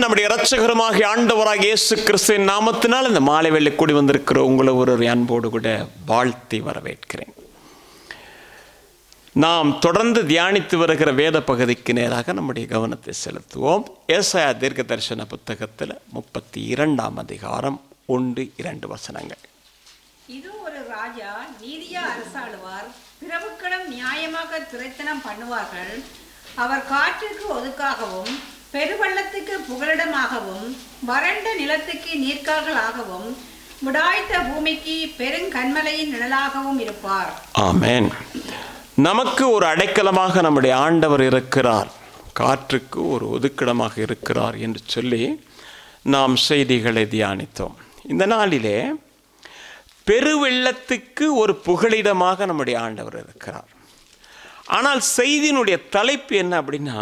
நம்முடைய இரட்சகருமாகிய ஆண்டவராகிய இயேசு கிறிஸ்துவின் நாமத்தினால் இந்த மாலை வேளை கூடி வந்திருக்கிற உங்களை ஒரு அன்போடு கூட வாழ்த்தி வரவேற்கிறேன். நாம் தொடர்ந்து தியானித்து வருகிற வேத பகுதிக்கு நேராக நம்முடைய கவனத்தை செலுத்துவோம். ஏசாயா தீர்க்க தரிசன புத்தகத்தில் 32ஆம் அதிகாரம் 1-2 வசனங்கள். இது ஒரு ராஜா நீதியா அரசாளுவார், பிரபுக்களும் நியாயமாக துரைத்தனம் பண்ணுவார்கள். அவர் காற்றுக்கு ஒதுக்காகவும் பெருவெள்ளத்துக்கு புகலிடமாகவும் வறண்ட நிலத்துக்கு நீர்க்கால்களாகவும் முடாய்த்த பூமிக்கு பெருங்கண்மலையின் நிழலாகவும் இருப்பார். ஆமென். நமக்கு ஒரு அடைக்கலமாக நம்முடைய ஆண்டவர் இருக்கிறார், காற்றுக்கு ஒரு ஒதுக்கிடமாக இருக்கிறார் என்று சொல்லி நாம் செய்திகளை தியானித்தோம். இந்த நாளிலே பெருவெள்ளத்துக்கு ஒரு புகலிடமாக நம்முடைய ஆண்டவர் இருக்கிறார். ஆனால் செய்தியினுடைய தலைப்பு என்ன அப்படின்னா,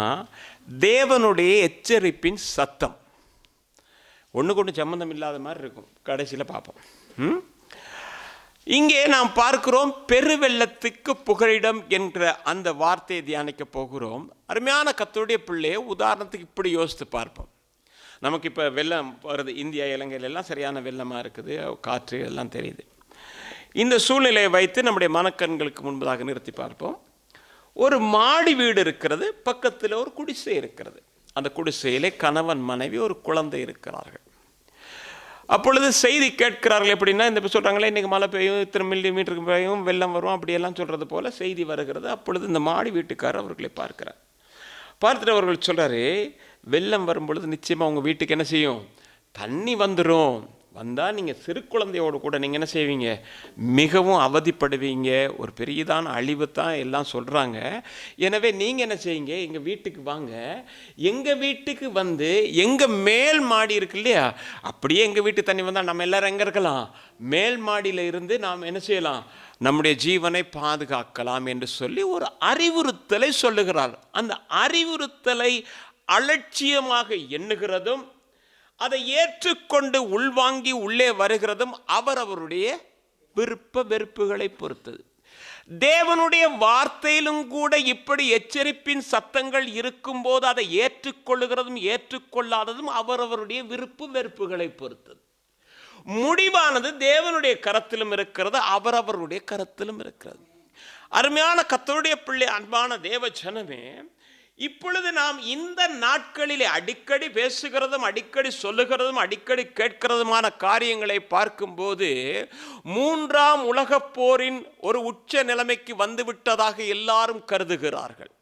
தேவனுடைய எச்சரிப்பின் சத்தம். ஒன்றுக்கு ஒன்று சம்பந்தம் இல்லாத மாதிரி இருக்கும், கடைசியில் பார்ப்போம். இங்கே நாம் பார்க்கிறோம் பெருவெள்ளத்துக்கு புகலிடம் என்ற அந்த வார்த்தையை தியானிக்க போகிறோம். அருமையான கர்த்தருடைய பிள்ளையை உதாரணத்துக்கு இப்படி யோசித்து பார்ப்போம். நமக்கு இப்போ வெள்ளம் வருது, இந்தியா இலங்கையிலெல்லாம் சரியான வெள்ளமாக இருக்குது, காற்று எல்லாம் தெரியுது. இந்த சூழ்நிலையை வைத்து நம்முடைய மனக்கண்களுக்கு முன்பதாக நிறுத்தி பார்ப்போம். ஒரு மாடி வீடு இருக்கிறது, பக்கத்தில் ஒரு குடிசை இருக்கிறது. அந்த குடிசையிலே கணவன் மனைவி ஒரு குழந்தை இருக்கிறார்கள். அப்பொழுது செய்தி கேட்கிறார்கள். எப்படின்னா, இந்த சொல்கிறாங்களே இன்றைக்கி மழை பெய்யும், இத்தனை மில்லிமீட்டருக்கு பெய்யும், வெள்ளம் வரும், அப்படியெல்லாம் சொல்கிறது போல் செய்தி வருகிறது. அப்பொழுது இந்த மாடி வீட்டுக்காரர் அவர்களை பார்க்கிறார். பார்த்துட்டு அவர்கள் சொல்கிறாரு, வெள்ளம் வரும் பொழுது நிச்சயமாக உங்கள் வீட்டுக்கு என்ன செய்யும், தண்ணி வந்துடும். வந்தால் நீங்கள் சிறு குழந்தையோடு கூட நீங்கள் என்ன செய்வீங்க, மிகவும் அவதிப்படுவீங்க, ஒரு பெரியதான அழிவு தான் எல்லாம் சொல்கிறாங்க. எனவே நீங்கள் என்ன செய்யுங்க, எங்கள் வீட்டுக்கு வாங்க. எங்கள் வீட்டுக்கு வந்து எங்கள் மேல் மாடி இருக்கு இல்லையா, அப்படியே எங்கள் வீட்டு தண்ணி வந்தால் நம்ம எல்லோரும் எங்கே இருக்கலாம், மேல் மாடியில் இருந்து நாம் என்ன செய்யலாம், நம்முடைய ஜீவனை பாதுகாக்கலாம் என்று சொல்லி ஒரு அறிவுறுத்தலை சொல்லுகிறார். அந்த அறிவுறுத்தலை அலட்சியமாக எண்ணுகிறதும் அதை ஏற்றுக்கொண்டு உள்வாங்கி உள்ளே வருகிறதும் அவரவருடைய விருப்ப வெறுப்புகளை பொறுத்தது. தேவனுடைய வார்த்தையிலும் கூட இப்படி எச்சரிப்பின் சத்தங்கள் இருக்கும்போது அதை ஏற்றுக்கொள்ளுகிறதும் ஏற்றுக்கொள்ளாததும் அவரவருடைய விருப்ப வெறுப்புகளை பொறுத்தது. முடிவானது தேவனுடைய கரத்திலும் இருக்கிறது, அவரவருடைய கரத்திலும் இருக்கிறது. அருமையான கர்த்தருடைய பிள்ளை, அன்பான தேவ ஜனமே, இப்பொழுது நாம் இந்த நாட்களிலே அடிக்கடி பேசுகிறதும் அடிக்கடி சொல்லுகிறதும் அடிக்கடி கேட்கிறதுமான காரியங்களை பார்க்கும்போது 3ஆம் உலகப் போரின் ஒரு உச்ச நிலைமைக்கு வந்துவிட்டதாக எல்லாரும் கருதுகிறார்கள்.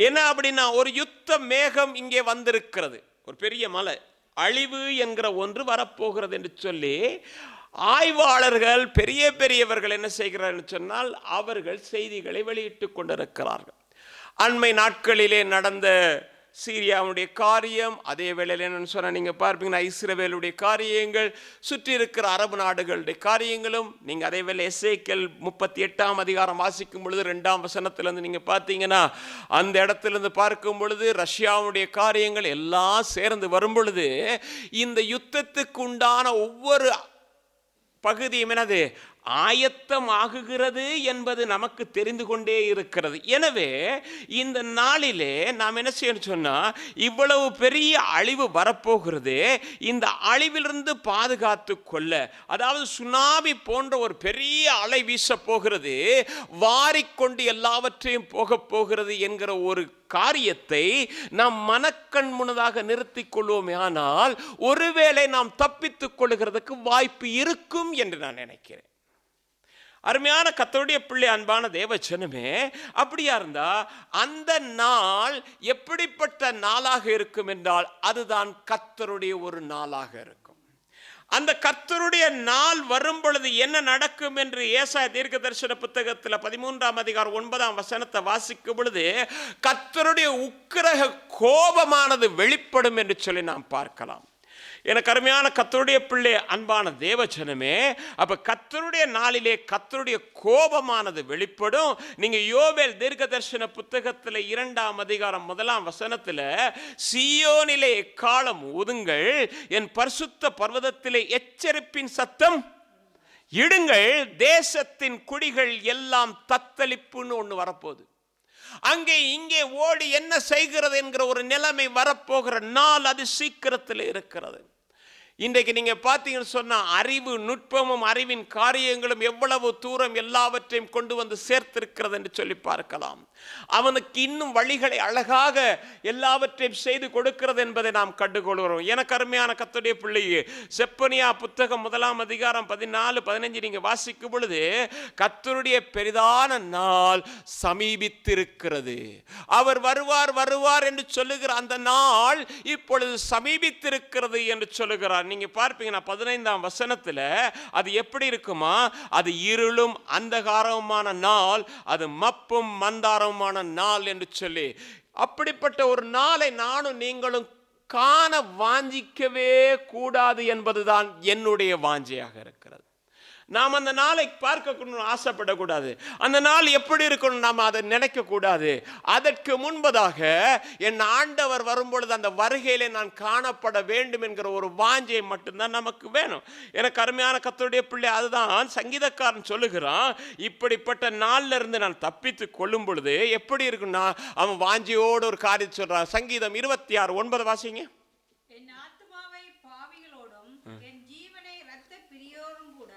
என்ன அப்படின்னா, ஒரு யுத்த மேகம் இங்கே வந்திருக்கிறது, ஒரு பெரிய மலை, அழிவு என்கிற ஒன்று வரப்போகிறது என்று சொல்லி ஆய்வாளர்கள் பெரியவர்கள் என்ன செய்கிறார்கள் சொன்னால் அவர்கள் செய்திகளை வெளியிட்டு கொண்டிருக்கிறார்கள். அண்மை நாட்களிலே நடந்த சீரியாவுடைய காரியம், அதே வேளையில் என்னன்னு சொன்னால் நீங்கள் பார்ப்பீங்கன்னா இஸ்ரவேலுடைய காரியங்கள், சுற்றி இருக்கிற அரபு நாடுகளுடைய காரியங்களும் நீங்கள் அதே வேளை எசேக்கியேல் 38ஆம் அதிகாரம் வாசிக்கும் பொழுது 2ஆம் வசனத்திலிருந்து நீங்கள் பார்த்தீங்கன்னா அந்த இடத்துலேருந்து பார்க்கும் பொழுது ரஷ்யாவுடைய காரியங்கள் எல்லாம் சேர்ந்து வரும் பொழுது இந்த யுத்தத்துக்கு உண்டான ஒவ்வொரு பகுதியும் என்னது ஆயத்தமாகுகிறது என்பது நமக்கு தெரிந்து கொண்டே இருக்கிறது. எனவே இந்த நாளிலே நாம் என்ன செய்யணும் சொன்னால், இவ்வளவு பெரிய அழிவு வரப்போகிறது, இந்த அழிவிலிருந்து பாதுகாத்து கொள்ள, அதாவது சுனாமி போன்ற ஒரு பெரிய அலை வீச போகிறது, வாரிக்கொண்டு எல்லாவற்றையும் போக போகிறது என்கிற ஒரு காரியத்தை நாம் மனக்கண் முன்னதாக நிறுத்தி கொள்வோமே, ஆனால் ஒருவேளை நாம் தப்பித்துக் கொள்ளுகிறதுக்கு வாய்ப்பு இருக்கும் என்று நான் நினைக்கிறேன். அருமையான கர்த்தருடைய பிள்ளை, அன்பான தேவ ஜனமே, அப்படியா இருந்தா அந்த நாள் எப்படிப்பட்ட நாளாக இருக்கும் என்றால் அதுதான் கர்த்தருடைய ஒரு நாளாக இருக்கும். அந்த கர்த்தருடைய நாள் வரும் பொழுது என்ன நடக்கும் என்று ஏசாயா தீர்க்க தரிசன புத்தகத்தில் 13ஆம் அதிகாரம் 9ஆம் வசனத்தை வாசிக்கும் பொழுது கர்த்தருடைய உக்கிரக கோபமானது வெளிப்படும் என்று சொல்லி நாம் பார்க்கலாம். எனக்கு அருமையான கர்த்தருடைய பிள்ளை, அன்பான தேவ ஜனமே, அப்ப கர்த்தருடைய நாளிலே கர்த்தருடைய கோபமானது வெளிப்படும். நீங்க யோவேல் தீர்க்க தரிசன புத்தகத்தில் 2ஆம் அதிகாரம் 1ஆம் வசனத்தில் சீயோனிலே எக்காளம் ஊதுங்கள், என் பரிசுத்த பர்வதத்திலே எச்சரிப்பின் சத்தம் இடுங்கள், தேசத்தின் குடிகள் எல்லாம் தத்தளிப்புன்னு ஒன்று வரப்போகுது. அங்கே இங்கே ஓடி என்ன செய்கிறது என்கிற ஒரு நிலைமை வரப்போகிற நாள் அது சீக்கிரத்தில் இருக்கிறது. இன்றைக்கு நீங்க பார்த்தீங்கன்னு சொன்னா அறிவு நுட்பமும் அறிவின் காரியங்களும் எவ்வளவு தூரம் எல்லாவற்றையும் கொண்டு வந்து சேர்த்திருக்கிறது என்று சொல்லி பார்க்கலாம். அவனுக்கு இன்னும் வழிகளை அழகாக எல்லாவற்றையும் செய்து கொடுக்கிறது என்பதை நாம் கண்டுகொள்கிறோம். எனக்கு அருமையான கர்த்தருடைய பிள்ளையே, செப்பனியா புத்தகம் 1 அதிகாரம் 14-15 நீங்க வாசிக்கும் பொழுது கர்த்தருடைய பெரிதான நாள் சமீபித்திருக்கிறது. அவர் வருவார் வருவார் என்று சொல்லுகிற அந்த நாள் இப்பொழுது சமீபித்திருக்கிறது என்று சொல்லுகிறார். நீங்க பார்ப்பீங்கன்னா 15ஆம் வசனத்துல அது எப்படி இருக்குமா, அது இருளும் அந்தகாரமான நாள், அது மப்பும் மந்தாரமான நாள் என்று சொல்லி, அப்படிப்பட்ட ஒரு நாளை நானும் நீங்களும் காண வாஞ்சிக்கவே கூடாது என்பதுதான் என்னுடைய வாஞ்சையாக இருக்கிறது. நாம் அந்த நாளை பார்க்க ஆசைப்படக்கூடாது. அந்த நாள் எப்படி இருக்கணும் நாம் அதை நினைக்க கூடாது. அதற்கு முன்பதாக என் ஆண்டவர் வரும்பொழுது அந்த வருகையிலே நான் காணப்பட வேண்டும் என்கிற ஒரு வாஞ்சை மட்டும்தான் நமக்கு வேணும். எனக்கு அருமையான கர்த்தருடைய பிள்ளை, அதுதான் சங்கீதக்காரன் சொல்லுகிறான், இப்படிப்பட்ட நாள்ல இருந்து நான் தப்பித்து கொள்ளும் பொழுது எப்படி இருக்குன்னா அவன் வாஞ்சியோடு ஒரு காரியம் சொல்றான். சங்கீதம் 26:9 வாசிங்க. என் ஆத்துமாவை பாவிகளோடும் என் ஜீவனை இரத்த பிரியோடும் கூட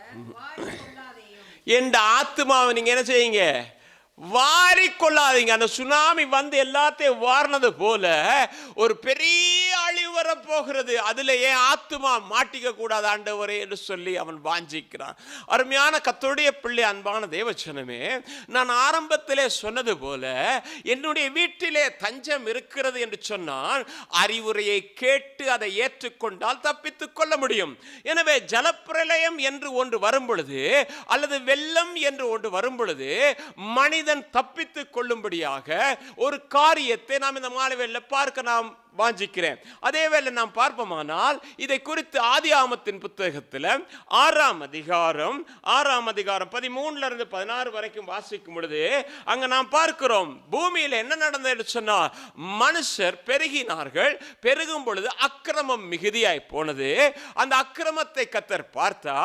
என் ஆத்துமாவை நீங்க என்ன செய்யுங்க, வாரிக்கொள்ளாதீங்க. அந்த சுனாமி வந்து எல்லாத்தையும் வாரினது போல ஒரு பெரிய அழிவு வர போகிறது, அதுல ஏன் ஆத்துமா மாட்டிக்க கூடாது ஆண்டவரே என்று சொல்லி அவன் வாஞ்சிக்கிறான். அருமையான கர்த்தருடைய பிள்ளை, அன்பான தேவச்சனமே, நான் ஆரம்பத்திலே சொன்னது போல என்னுடைய வீட்டிலே தஞ்சம் இருக்கிறது என்று சொன்னால் அறிவுரையை கேட்டு அதை ஏற்றுக்கொண்டால் தப்பித்துக் கொள்ள முடியும். எனவே ஜலப்பிரளயம் என்று ஒன்று வரும் பொழுது அல்லது வெள்ளம் என்று ஒன்று வரும் பொழுது மனிதன் தப்பித்துக் கொள்ளும்படியாக ஒரு காரியத்தை நாம் இந்த மாலை வேளையில பார்க்க நாம் வாஞ்சிக்கிறேன். அதே வேளை நாம் பார்ப்போமானால் இதை குறித்து ஆதியாகமத்தின் புத்தகத்தில் 6ஆம் அதிகாரம் 13-16 வரைக்கும் வாசிக்கும் பொழுது அங்க நாம் பார்க்கிறோம், பூமியில் என்ன நடந்தது சொன்னால் மனுஷர் பெருகினார்கள். பெருகும் பொழுது அக்கிரமம் மிகுதியாய் போனது. அந்த அக்கிரமத்தை கர்த்தர் பார்த்தா,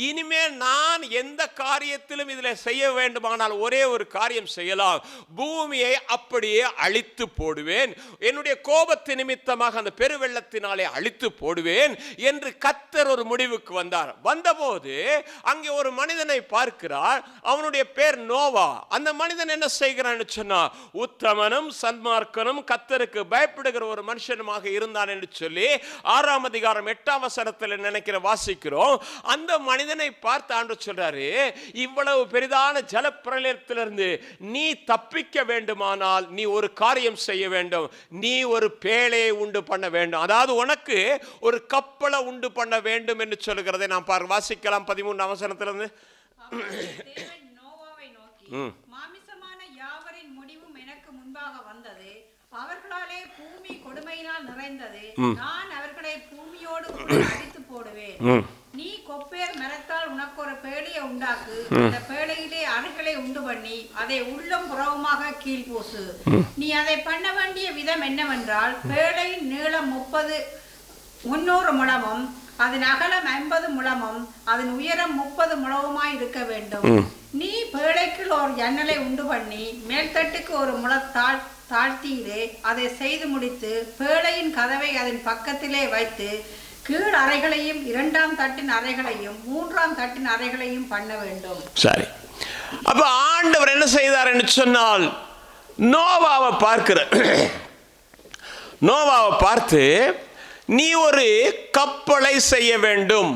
இனிமேல் நான் எந்த காரியத்திலும் இதில் செய்ய வேண்டுமானால் ஒரே ஒரு காரியம் செய்யலாம், பூமியை அப்படியே அழித்து போடுவேன், என்னுடைய கோபத்தின் நிமித்தமாக அந்த பெருவெள்ளத்தினாலே அழித்து போடுவேன் என்று கர்த்தர் ஒரு முடிவுக்கு வந்தார். வந்தபோது அங்கே ஒரு மனிதனை பார்க்கிறார். அவனுடைய பேர் நோவா. அந்த மனிதன் என்ன செய்கிறான் சொன்னா, உத்தமனும் சன்மார்க்கனும் கர்த்தருக்கு பயப்படுகிற ஒரு மனுஷனுமாக இருந்தான் என்று சொல்லி 6ஆம் அதிகாரம் 8ஆம் வசனத்தில் நினைக்கிற வாசிக்கிறோம். அந்த மனிதனை பார்த்து ஆண்டவர் சொல்றாரு, இவ்வளவு பெரிதான ஜலப்பிரளயத்திலிருந்து நீ தப்பிக்க வேண்டுமானால் நீ ஒரு காரியம் செய்ய வேண்டும், நீ ஒரு பேழையை உண்டு பண்ண வேண்டும். அதாவது உனக்கு ஒரு கப்பலை உண்டு பண்ண வேண்டும் என்று சொல்லுகிறதை நாம் வாசிக்கலாம் 13ஆம் வசனத்திலிருந்து. தேவன் நோவாவை நோக்கி, மாமிசமான யாவரின் முடிவும் எனக்கு முன்பாக வந்தது, அவர்களாலே பூமி கொடுமையினால் நிறைந்தது, நான் அவர்களை பூமியோடு அடித்து போடுவேன். நீ கொப்பேர் மரத்தால் உனக்கு ஒரு பேழையை உண்டாக்கு, அந்த பேழையிலே அறைகளை உண்டு பண்ணி அதை உள்ளம் புறவுமாக கீழ்பூசு. நீ அதை பண்ண வேண்டிய விதம் என்னவென்றால், பேழையின் நீளம் 300 முழமும் அதன் அகலம் 50 முழமும் அதன் உயரம் 30 முழமுமாய் இருக்க வேண்டும். நீ பேழைக்குள் ஒரு ஜன்னலை உண்டு பண்ணி மேல்தட்டுக்கு ஒரு முழத்தால் தாழ்த்தியிலே அதை செய்து முடித்து பேழையின் கதவை அதன் பக்கத்திலே வைத்து கீழ் அறைகளையும் 2ஆம் தட்டின் அறைகளையும் 3ஆம் தட்டின் அறைகளையும் பண்ண வேண்டும். சரி, அப்ப ஆண்டவர் என்ன செய்தார் என்று சொன்னால், நோவாவை பார்த்து நீ ஒரு கப்பலை செய்ய வேண்டும்.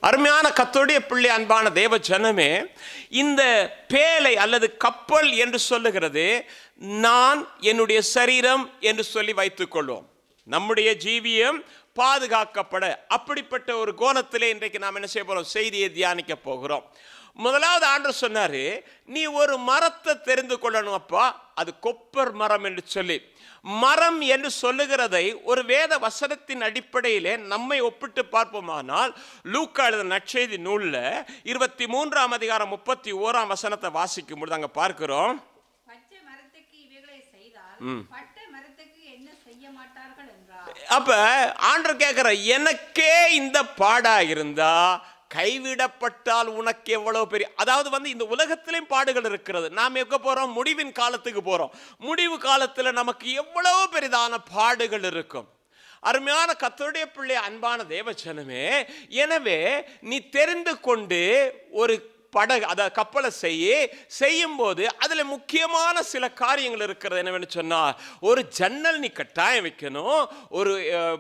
அருமையான கர்த்தருடைய பிள்ளை, அன்பான தேவ ஜனமே, இந்த பேழை அல்லது கப்பல் என்று சொல்லுகிறது நான் என்னுடைய சரீரம் என்று சொல்லி வைத்துக் கொள்வோம். நம்முடைய ஜீவியம் பாதுகாக்கப்பட அப்படிப்பட்ட ஒரு கோணத்திலே இன்றைக்கு நாம் என்ன செய்ய போறோம், செய்தியை தியானிக்க போகிறோம். முதலாவது ஆண்டவர் சொன்னாரு, நீ ஒரு மரத்தை தெரிந்து கொள்ளணும் அப்பா, அது கொப்பர் மரம் என்று சொல்லி. மரம் என்று சொல்லுகிறதை ஒரு வேத வசனத்தின் அடிப்படையிலே நம்மை ஒப்பிட்டு பார்ப்போமானால், லூக்கா எழுதின நற்செய்தி நூல்ல 23ஆம் அதிகாரம் 31ஆம் வசனத்தை வாசிக்கும் பொழுது அங்க பார்க்கிறோம், பச்சை மரத்துக்கு இவைகளை செய்தால் பட்டை மரத்துக்கு என்ன செய்ய மாட்டார்கள் என்றார். அப்ப ஆண்டவர் கேட்கிற, எனக்கே இந்த பாடா இருந்தா கைவிடப்பட்டால் உனக்கு எவ்வளவு பெரிய, அதாவது இந்த உலகத்திலும் பாடுகள் இருக்கிறது. நாம் எங்க போறோம்? முடிவின் காலத்துக்கு போறோம். முடிவு காலத்தில் நமக்கு எவ்வளவு பெரிதான பாடுகள் இருக்கும். அருமையான கர்த்தருடைய பிள்ளை, அன்பான தேவஜனமே, எனவே நீ தெரிந்து கொண்டு ஒரு படகு, அதாவது கப்பலை செய்யும் போது அதுல முக்கியமான சில காரியங்கள் இருக்கிறது. என்னவென்னு சொன்னால், ஒரு ஜன்னல் நீ கட்டாயம் வைக்கணும், ஒரு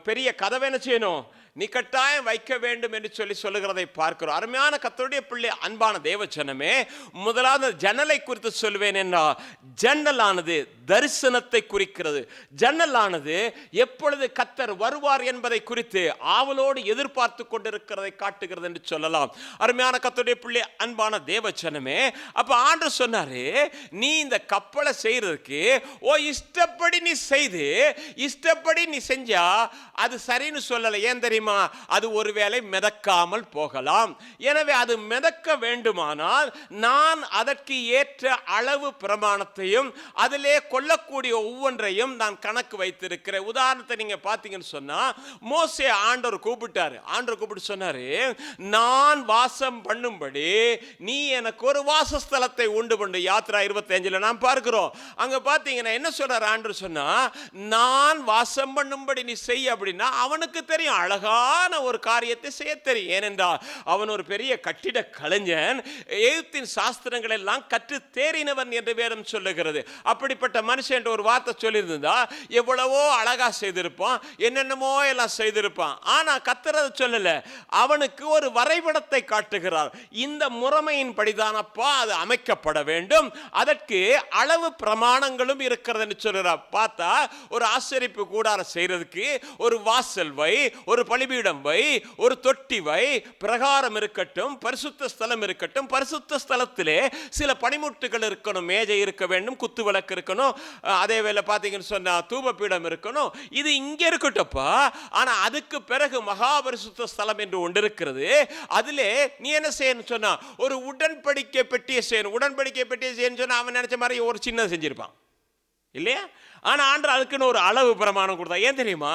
பெரிய கதவை என்ன செய்யணும், நீ கட்டாயம் வைக்க வேண்டும் என்று சொல்லுகிறதை பார்க்கிறோம். அருமையான கர்த்தருடைய பிள்ளை, அன்பான தேவஜனமே, முதலாவது ஜன்னலை குறித்து சொல்வேன் என்றால், ஜன்னலானது தரிசனத்தை குறிக்கிறது. ஜன்னலானது எப்பொழுது கர்த்தர் வருவார் என்பதை குறித்து ஆவலோடு எதிர்பார்த்து கொண்டிருக்கிறதை காட்டுகிறது என்று சொல்லலாம். அருமையான கர்த்தருடைய பிள்ளை, அன்பான தேவஜனமே, அப்ப ஆண்டவர் சொன்னாரு, நீ இந்த கப்பலை செய்யறதுக்கு இஷ்டப்படி நீ செய்து, இஷ்டப்படி நீ செஞ்சா அது சரின்னு சொல்லல. ஏன் தெரியுமா? அது ஒருவேளை மிதக்காமல் போகலாம். எனவே அது மிதக்க வேண்டுமானால் நான் அதற்கு ஏற்ற அளவு பிரமாணத்தையும் அதிலே கொள்ளக்கூடிய ஒவ்வொன்றையும் நான் கணக்கு வைத்திருக்கிறேன். உதாரணத்தை நீங்க பாத்தீங்கன்னு சொன்னா, மோசே ஆண்டவர் கூப்பிட்டாரு. ஆண்டவர் கூப்பிட்டு சொன்னாரு, நான் வாசம் பண்ணும்படி நீ எனக்கு ஒரு வாசஸ்தலத்தை உண்டு பண்ணு. யாத்ரா 25 நாம் பார்க்கிறோம். அங்க பாத்தீங்கன்னா என்ன சொல்றாரு ஆண்டவர்? சொன்னா, நான் வாசம் பண்ணும்படி நீ செய் அப்படின்னா அவனுக்கு தெரியும், அழகான ஒரு காரியத்தை செய்ய தெரியும். ஏனென்றால் அவன் ஒரு பெரிய கட்டிட கலைஞன், எகிப்தின் சாஸ்திரங்கள் எல்லாம் கற்று தேறினவன் என்று வேதம் சொல்லுகிறது. அப்படிப்பட்ட மனுஷன் ஒரு வார்த்தை சொல்லியிருந்தா எவ்வளவோ அழகா செய்திருப்பான், என்னென்னமோ எல்லாம் செய்திருப்பான். ஆனா கர்த்தர் அதை சொல்லல, அவனுக்கு ஒரு வரைபடத்தை காட்டுகிறார். இந்த முறைமையின் படிதானப்பா அது அமைக்கப்பட வேண்டும், அதற்கு அளவு பிரமாணங்களும் இருக்கிறது என்று சொல்கிறார். பார்த்தா ஒரு ஆசரிப்பு கூடாரம் செய்யறதுக்கு ஒரு வாசல் வை, ஒரு பலிபீடம் வை, ஒரு தொட்டி வை, பிரகாரம் இருக்கட்டும், பரிசுத்த ஸ்தலம் இருக்கட்டும், பரிசுத்த ஸ்தலத்திலே சில பனிமுட்டுகள் இருக்கணும், மேஜை இருக்க வேண்டும், குத்து விளக்கு இருக்கணும், அதே வேளை பார்த்தீங்கன்னு சொன்னா தூபபீடம் இருக்கணும். இது இங்க இருக்கட்டும்ப்பா. ஆனா அதுக்கு பிறகு மகா பரிசுத்த ஸ்தலம் என்று ஒன்று இருக்கிறது. அதிலே நீ என்ன செய்யணும் சொன்னா, ஒரு உடன்படிக்கை பெட்டியை செய்யணும். உடன்படிக்கை பெட்டியை செய்யணும் சொன்னா அவன் நினைச்ச மாதிரி ஒரு சின்னது செஞ்சிருப்பான் இல்லையா? ஆனா ஆண்டவர் அதுக்குன்னு ஒரு அளவு பிரமாணம் கொடுத்தா. ஏன் தெரியுமா?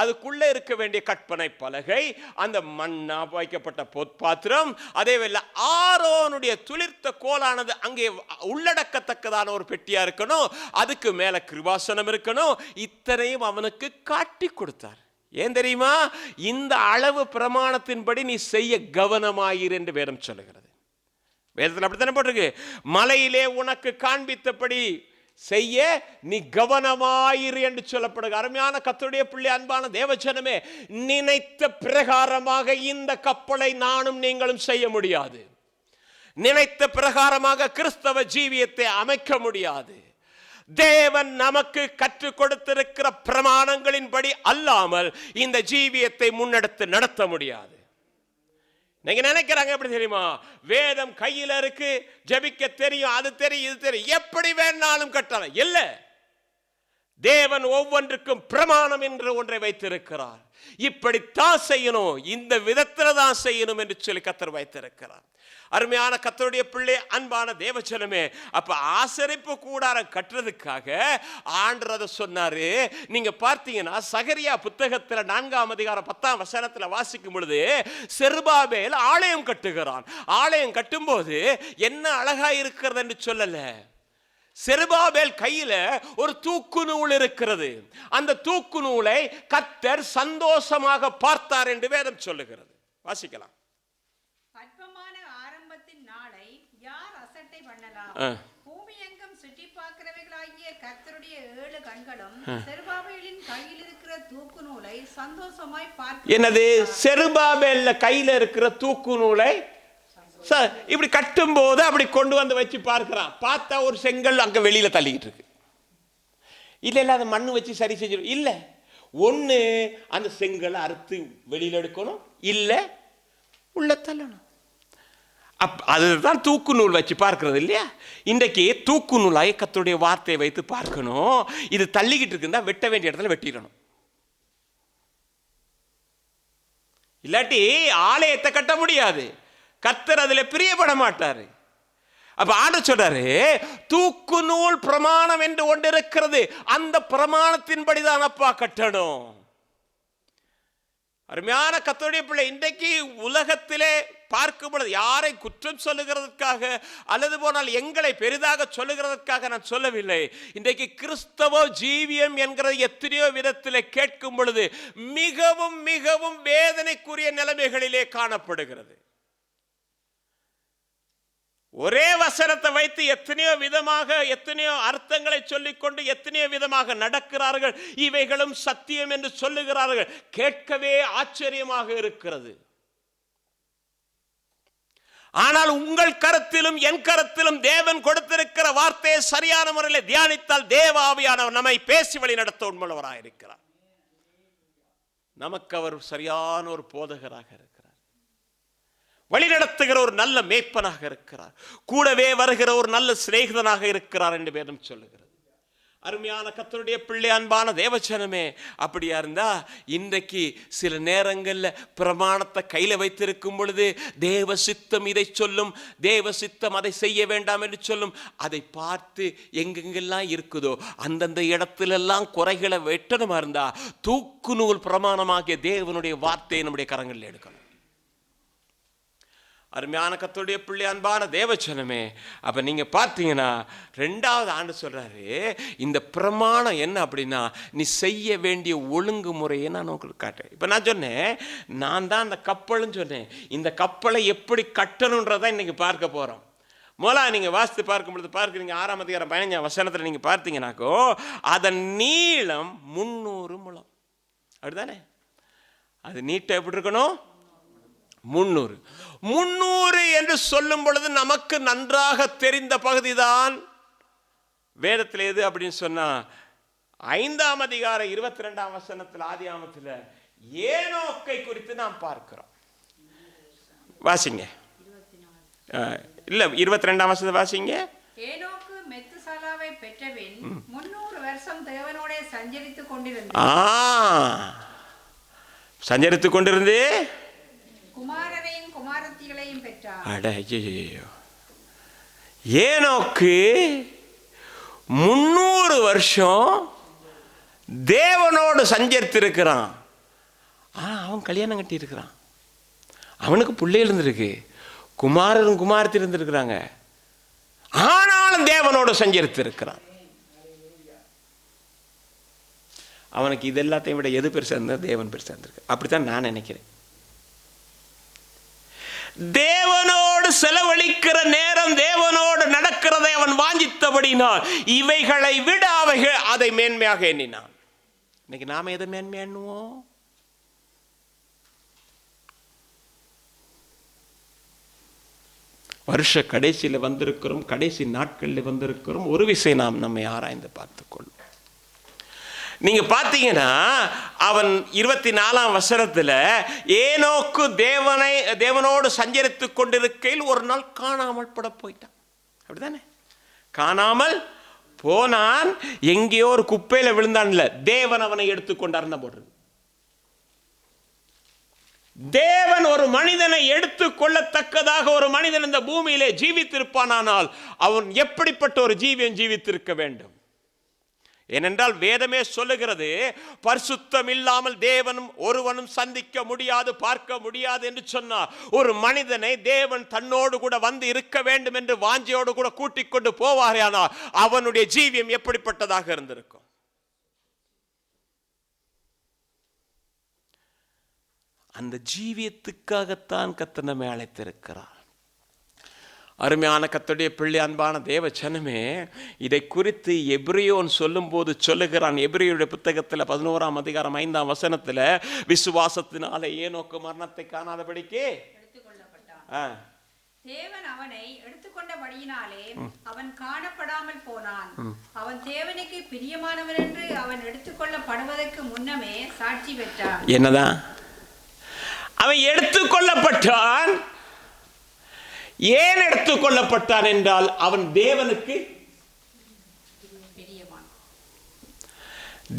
அதுக்குள்ள இருக்க வேண்டிய கற்பனை பலகை, அந்த மண்ணா வைக்கப்பட்ட பொற்பாத்திரம், அதே வேளை ஆரோனுடைய துளிர்த்த கோலானது அங்கே உள்ளடக்கத்தக்கதான ஒரு பெட்டியா இருக்கணும். அதுக்கு மேல கிருபாசனம் இருக்கணும். இத்தனையும் அவனுக்கு காட்டி கொடுத்தார். ஏன் தெரியுமா? இந்த அளவு பிரமாணத்தின்படி நீ செய்ய கவனமாயிரு என்று வேதம் சொல்லுகிறது. வேதத்தில் அப்படித்தானே போட்டிருக்கு, மலையிலே உனக்கு காண்பித்தபடி செய்ய நீ கவனமாயிரு என்று சொல்லப்படுக. அருமையான கர்த்தருடைய பிள்ளை, அன்பான தேவஜனமே, நினைத்த பிரகாரமாக இந்த கப்பலை நானும் நீங்களும் செய்ய முடியாது. நினைத்த பிரகாரமாக கிறிஸ்தவ ஜீவியத்தை அமைக்க முடியாது. தேவன் நமக்கு கற்றுக் கொடுத்திருக்கிற பிரமாணங்களின்படி அல்லாமல் இந்த ஜீவியத்தை முன்னெடுத்து நடத்த முடியாது. நீங்க நினைக்கிறாங்க எப்படி தெரியுமா? வேதம் கையில இருக்கு, ஜெபிக்க தெரியும், அது தெரியும், இது தெரியும், எப்படி வேணாலும் கட்டலாம். இல்ல, தேவன் ஒவ்வொன்றுக்கும் பிரமாணம் என்று ஒன்றை வைத்திருக்கிறார். இப்படித்தான் செய்யணும், இந்த விதத்துல தான் செய்யணும் என்று சொல்லி கர்த்தர் வைத்திருக்கிறார். அருமையான கர்த்தருடைய பிள்ளை, அன்பான தேவஜனமே, அப்ப ஆசரிப்பு கூடாரம் கட்டுறதுக்காக ஆண்டவர் அதை சொன்னாரு. நீங்க பார்த்தீங்கன்னா சகரியா புத்தகத்துல 4ஆம் அதிகாரம் 10ஆம் வசனத்துல வாசிக்கும் பொழுது, செருபாபேல் ஆலயம் கட்டுகிறான். ஆலயம் கட்டும்போது என்ன அழகா இருக்கிறது என்று சொல்லல, செருபாபேல் கையில ஒரு தூக்கு நூல் இருக்கிறது. அந்த தூக்கு நூலை கர்த்தர் சந்தோஷமாக பார்த்தார் என்று வேதம் சொல்லுகிறது. வாசிக்கலாம். அற்பமான ஆரம்பத்தின் நாளை யார் அசட்டை பண்ணலாம்? பூமி எங்கும் சுற்றி பார்க்கிறவைகளாகிய கர்த்தருடைய 7 கண்களும் செருபாபேலின் கையில் இருக்கிற தூக்கு நூலை சந்தோஷமாய் பார்க்க. என்னது? செருபாபேல்ல கையில இருக்கிற தூக்கு நூலை இப்படி கட்டும் போது அப்படி கொண்டு வந்து வச்சு பார்க்கிறான். பார்த்தா ஒரு செங்கல் அங்க வெளியில தள்ளிக்கிட்டு இருக்கு. இல்ல அது மண்ணு வச்சு சரி செஞ்சிடும். இல்ல, ஒண்ணு அந்த செங்கலை அறுத்து வெளியில எடுக்கணும், இல்ல உள்ள தள்ளணும். அதுதான் தூக்கு நூல் வச்சு பார்க்கிறது இல்லையா? இன்றைக்கு தூக்கு நூலாய் கர்த்தருடைய வார்த்தையை வைத்து பார்க்கணும். இது தள்ளிக்கிட்டு இருக்குன்னா வெட்ட வேண்டிய இடத்துல வெட்டிடணும். இல்லாட்டி ஆலயத்தை கட்ட முடியாது. கர்த்தர் அதுல பிரியப்பட மாட்டாரு. அப்ப ஆண்டவர் சொல்றாரு, தூக்கு நூல் பிரமாணம் என்று ஒன்று இருக்கிறது, அந்த பிரமாணத்தின்படிதான் அப்பா கட்டணும். அருமையான கர்த்தருடைய பிள்ளை, இன்றைக்கு உலகத்திலே பார்க்கும் பொழுது யாரை குற்றம் சொல்லுகிறதற்காக அல்லது போனால் எங்களை பெரிதாக சொல்லுகிறதற்காக நான் சொல்லவில்லை. இன்றைக்கு கிறிஸ்தவ ஜீவியம் என்கிற எத்தனையோ விதத்திலே கேட்கும் பொழுது மிகவும் மிகவும் வேதனைக்குரிய நிலைமைகளிலே காணப்படுகிறது. ஒரே வசனத்தை வைத்து எத்தனையோ விதமாக எத்தனையோ அர்த்தங்களை சொல்லிக்கொண்டு எத்தனையோ விதமாக நடக்கிறார்கள். இவைகளும் சத்தியம் என்று சொல்லுகிறார்கள். கேட்கவே ஆச்சரியமாக இருக்கிறது. ஆனால் உங்கள் கருத்திலும் என் கருத்திலும் தேவன் கொடுத்திருக்கிற வார்த்தையை சரியான முறையில் தியானித்தால் தேவ ஆவியானவர் நம்மை பேசி வழி நடத்த உண்மையுள்ளவராக இருக்கிறார். நமக்கு அவர் சரியான ஒரு போதகராக இருக்கிறார். வழிநடத்துகிற ஒரு நல்ல மேய்ப்பனாக இருக்கிறார். கூடவே வருகிற ஒரு நல்ல சிநேகிதனாக இருக்கிறார் என்று வேதம் சொல்லுகிறது. அருமையான கர்த்தருடைய பிள்ளை, அன்பான தேவஜனமே, அப்படியா இருந்தா இன்றைக்கு சில நேரங்களில் பிரமாணத்தை கையில வைத்திருக்கும் பொழுது தேவ சித்தம் இதை சொல்லும், தேவ சித்தம் அதை செய்ய வேண்டாம் என்று சொல்லும். அதை பார்த்து எங்கெங்கெல்லாம் இருக்குதோ அந்தந்த இடத்திலெல்லாம் குறைகளை வெட்டணுமா இருந்தா தூக்கு நூல் பிரமாணமாகிய தேவனுடைய வார்த்தையை நம்முடைய கரங்களில் எடுக்கணும். அருமையான கர்த்தருடைய பிள்ளை, அன்பான தேவஜனமே, அப்ப நீங்க பார்த்தீங்கன்னா 2வது ஆண்டு சொல்றாரு, இந்த பிரமாணம் என்ன அப்படின்னா நீ செய்ய வேண்டிய ஒழுங்குமுறையை நான் உங்களுக்கு காட்டுறேன். இப்ப நான் சொன்னேன், நான் தான் அந்த கப்பல்னு சொன்னேன். இந்த கப்பலை எப்படி கட்டணுன்றதான் இன்னைக்கு பார்க்க போறோம். முதல்ல நீங்க வாசித்து பார்க்கும் பொழுது பார்க்குறீங்க, 6ஆம் அதிகாரம் 15ஆம் வசனத்துல நீங்க பார்த்தீங்கன்னாக்கோ அதன் நீளம் 300 முழம். அப்படிதானே? அது நீட்டை எப்படி இருக்கணும்? 300 என்று சொல்லும் பொழுது நமக்கு நன்றாக தெரிந்த பகுதிதான் வேதத்தில் எது அப்படின்னு சொன்னா 5ஆம் அதிகாரம் 22ஆம் வசனத்தில் ஆதியாகமத்தில் ஏனோக்கை குறித்து நாம் பார்க்கிறோம். வாசிங்க. இல்ல 22ஆம் வசனத்தை வாசிங்க. ஏனோக்கு மெத்துசாலாவை பெற்றபின் 300 வருஷம் தேவனோட சஞ்சரித்துக் கொண்டிருந்து குமாரரையும் குமாரத்திகளையும் பெற்றார். ஏனோக்கு 300 வருஷம் தேவனோடு சஞ்சரித்திருக்கிறான். அவன் கல்யாணம் கட்டி இருக்கிறான். அவனுக்கு பிள்ளை இருந்திருக்கு, குமாரரும் குமாரத்தி இருந்திருக்கிறாங்க. ஆனாலும் தேவனோடு சஞ்சரித்திருக்கிறான். அவனுக்கு இது எல்லாத்தையும் விட எது பெருசா இருந்தது? தேவன் பெருசா இருந்திருக்கு. அப்படித்தான் நான் நினைக்கிறேன். தேவனோடு செலவழிக்கிற நேரம், தேவனோடு நடக்கிறதை அவன் வாஞ்சித்தபடினால் இவைகளை விட அவைகள் அதை மேன்மையாக எண்ணினான். இன்னைக்கு நாம எதை மேன்மை எண்ணுவோம்? வருஷ கடைசியில் வந்திருக்கிறோம், கடைசி நாட்களில் வந்திருக்கிறோம். ஒரு விஷயம் நாம் நம்மை ஆராய்ந்து பார்த்துக்கொள்ளும். நீங்க பார்த்தீங்கன்னா அவன் 24ஆம் வசனத்தில் ஏனோக்கு தேவனோடு சஞ்சரித்துக் கொண்டிருக்கையில் ஒரு நாள் காணாமல் பட போயிட்டான். அப்படிதானே? காணாமல் போனான். எங்கேயோ ஒரு குப்பையில விழுந்தான்ல, தேவன் அவனை எடுத்துக்கொண்டார் போடுறது. தேவன் ஒரு மனிதனை எடுத்துக்கொள்ளத்தக்கதாக ஒரு மனிதன் இந்த பூமியிலே ஜீவித்திருப்பானால் அவன் எப்படிப்பட்ட ஒரு ஜீவியம் ஜீவித்திருக்க வேண்டும்? ஏனென்றால் வேதமே சொல்லுகிறது, பரிசுத்தம் இல்லாமல் தேவனும் ஒருவனும் சந்திக்க முடியாது, பார்க்க முடியாது என்று சொன்னார். ஒரு மனிதனை தேவன் தன்னோடு கூட வந்து இருக்க வேண்டும் என்று வாஞ்சையோடு கூட கூட்டிக் கொண்டு போவாரேயானால் அவனுடைய ஜீவியம் எப்படிப்பட்டதாக இருந்திருக்கும்? அந்த ஜீவியத்துக்காகத்தான் கர்த்தர் நம்மை அழைத்திருக்கிறார். அருமையான கர்த்தருடைய பிள்ளை, அன்பான தேவ ஜனமே, இதை குறித்து எபிரேயன் சொல்லும் போது சொல்லுகிறான். எபிரேயருடைய புத்தகத்தில் 11ஆம் அதிகாரம் 5ஆம் வசனத்தில் விசுவாசத்தினாலே ஏனோக்கு மரணத்தை காணாதபடிக்கு எடுத்துக்கொள்ளப்பட்டான். தேவன் அவனை எடுத்துக்கொண்டபடியினாலே அவன் காணப்படாமல் போனான். அவன் தேவனுக்கு பிரியமானவன் என்று அவன் எடுத்துக்கொள்ளப்படுவதற்கு முன்னமே சாட்சி பெற்றான். என்னதான் அவன் எடுத்துக்கொள்ளப்பட்டான்? ஏன் எடுத்துக்கொள்ளப்பட்டான் என்றால் அவன்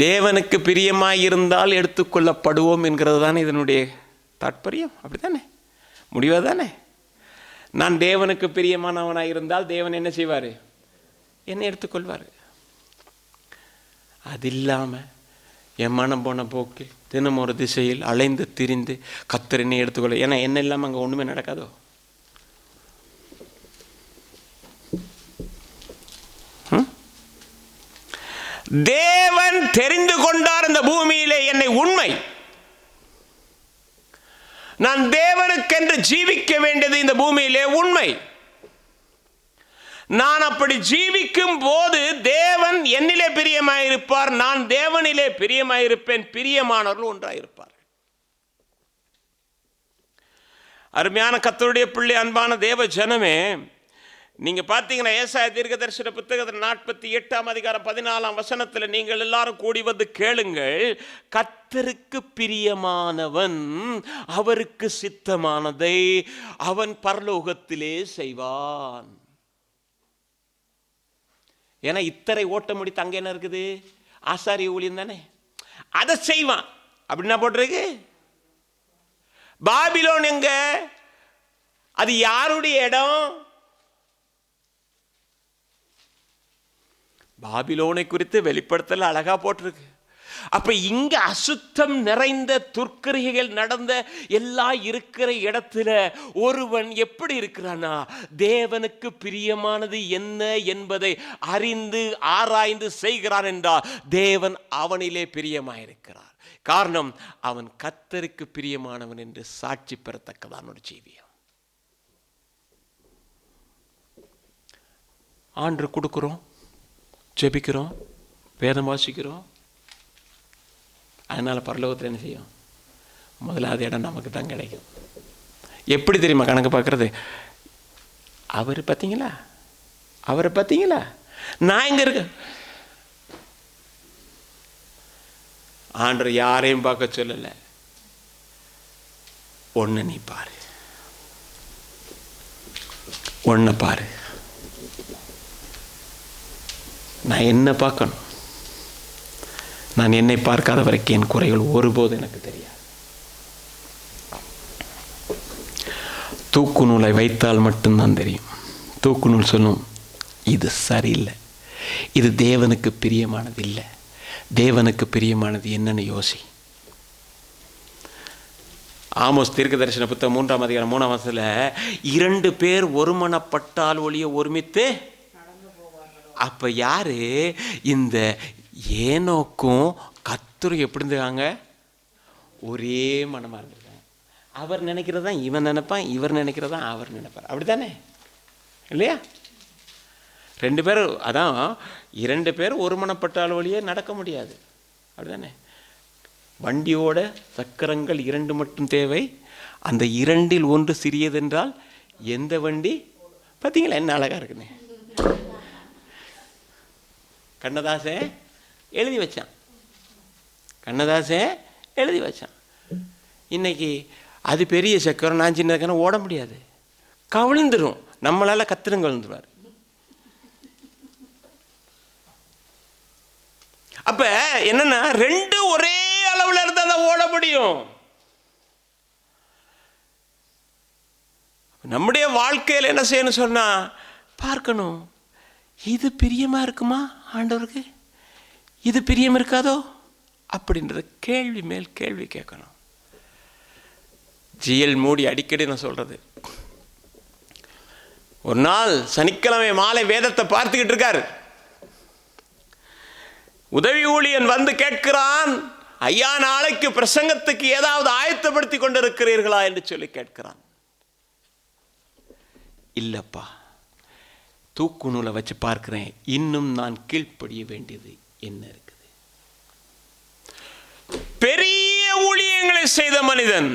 தேவனுக்கு பிரியமாயிருந்தால் எடுத்துக்கொள்ளப்படுவோம் என்கிறது தானே இதனுடைய தாற்பயம். அப்படித்தானே? முடிவதானே? நான் தேவனுக்கு பிரியமானவனாக இருந்தால் தேவன் என்ன செய்வார்? என்னை எடுத்துக்கொள்வார். அது இல்லாமல் என் மனம் போன போக்கில் தினம் ஒரு திசையில் அலைந்து திரிந்து கர்த்தர் என்னை எடுத்துக்கொள்ள. ஏன்னா என்ன இல்லாமல் அங்கே ஒன்றுமே நடக்காதோ. தேவன் தெரிந்து கொண்டார் இந்த பூமியிலே என்னை. உண்மை, நான் தேவனுக்கென்று ஜீவிக்க வேண்டியது இந்த பூமியிலே உண்மை. நான் அப்படி ஜீவிக்கும் போது தேவன் என்னிலே பிரியமாயிருப்பார், நான் தேவனிலே பிரியமாயிருப்பேன், பிரியமானவர்கள் ஒன்றாயிருப்பார். அருமையான கர்த்தருடைய பிள்ளை, அன்பான தேவ ஜனமே, நீங்க பார்த்தீங்கன்னா ஏசாயா தீர்க்கதரிசன புத்தகத்தில் 48 அதிகாரம் 14 வசனத்தில் நீங்கள் எல்லாரும் கூடி வந்து கேளுங்கள், கர்த்தருக்கு பிரியமானவன் அவருக்கு சித்தமானதை அவன் பரலோகத்திலே செய்வான். ஏன்னா இத்தரை ஓட்ட முடித்து அங்கே என்ன இருக்குது? ஆசாரிய ஊழியம் தானே, அதை செய்வான். அப்படின்னா போட்டிருக்கு. பாபிலோன் எங்க? அது யாருடைய இடம்? பாபிலோனை குறித்து வெளிப்படுத்தல அழகா போட்டிருக்கு. அப்ப இங்க அசுத்தம் நிறைந்த துர்க்கிரியைகள் நடந்த எல்லாம் இருக்கிற இடத்துல ஒருவன் எப்படி இருக்கிறானா, தேவனுக்கு பிரியமானது என்ன என்பதை அறிந்து ஆராய்ந்து செய்கிறான் என்றால் தேவன் அவனிலே பிரியமாயிருக்கிறார். காரணம், அவன் கர்த்தருக்கு பிரியமானவன் என்று சாட்சி பெறத்தக்கதான ஒரு ஜீவியம். ஆண்டு கொடுக்கிறோம், ஜெபிக்கிறோம், வேதம் வாசிக்கிறோம். அதனால் பரலோகத்தில் என்ன செய்யும்? முதலாவது இடம் நமக்கு தான் கிடைக்கும். எப்படி தெரியுமா கணக்கு பார்க்குறது? அவர் பார்த்தீங்களா, அவரை பார்த்தீங்களா, நான் இங்கே இருக்கேன். ஆண்டவர் யாரையும் பார்க்க சொல்லலை. ஒன்று நீ பாரு, ஒன்றை பாரு. நான் என்ன பார்க்கணும்? நான் என்னை பார்க்காத வரைக்கும் என் குறைகள் ஒருபோது எனக்கு தெரியாது. தூக்கு நூலை வைத்தால் மட்டும்தான் தெரியும். தூக்கு நூல் சொல்லும், இது சரியில்லை, இது தேவனுக்கு பிரியமானது இல்லை. தேவனுக்கு பிரியமானது என்னன்னு யோசி. ஆமோஸ் தீர்க்கதரிசன புத்தகம் 3 அதிகாரம் 3 வசனத்துல 2 பேர் ஒருமனப்பட்டால் ஒழிய ஒருமித்து. அப்ப யாரு? இந்த ஏனோக்கும் கர்த்தரும் எப்படி இருந்திருக்காங்க? ஒரே மனமா இருந்திருக்காங்க. அவர் நினைக்கிறதா இவன் நினைப்பான், இவர் நினைக்கிறதா அவர் நினைப்பார். அப்படித்தானே இல்லையா? 2 பேர், அதான் 2 பேர் ஒருமனப்பட்டால் வழியே நடக்க முடியாது. அப்படிதானே? வண்டியோட சக்கரங்கள் 2 மட்டும் தேவை. அந்த 2இல் ஒன்று சிறியதென்றால் எந்த வண்டி? பார்த்தீங்களா என்ன அழகா இருக்குன்னு? கண்ணதாசே எழுதி வச்சான், கண்ணதாசே எழுதி வச்சான். இன்னைக்கு அது பெரிய சக்கரம், நான் சின்ன சக்கரம், ஓட முடியாது, கவிழ்ந்துடும். நம்மளால கத்திரம் கவிழ்ந்துருவார். அப்ப என்னன்னா 2 ஒரே அளவுல இருந்தா தான் ஓட முடியும். நம்முடைய வாழ்க்கையில் என்ன செய்யணும் சொன்னா, பார்க்கணும், இது பிரியமா இருக்குமா ஆண்டவருக்கு, இது பிரியம் இருக்காதோ அப்படின்றத கேள்வி மேல் கேள்வி கேட்கணும். ஜிஎல் மூடி அடிக்கடி நான் சொல்றது, ஒரு நாள் சனிக்கிழமை மாலை வேதத்தை பார்த்துக்கிட்டு இருக்காரு. உதவி ஊழியன் வந்து கேட்கிறான், ஐயா நாளைக்கு பிரசங்கத்துக்கு ஏதாவது ஆயத்தப்படுத்தி கொண்டிருக்கிறீர்களா என்று சொல்லி கேட்கிறான். இல்லப்பா, தூக்கு நூலை வச்சு பார்க்கிறேன், இன்னும் நான் கீழ்ப்படிய வேண்டியது என்ன இருக்குது. பெரிய ஊழியங்களை செய்த மனிதன்,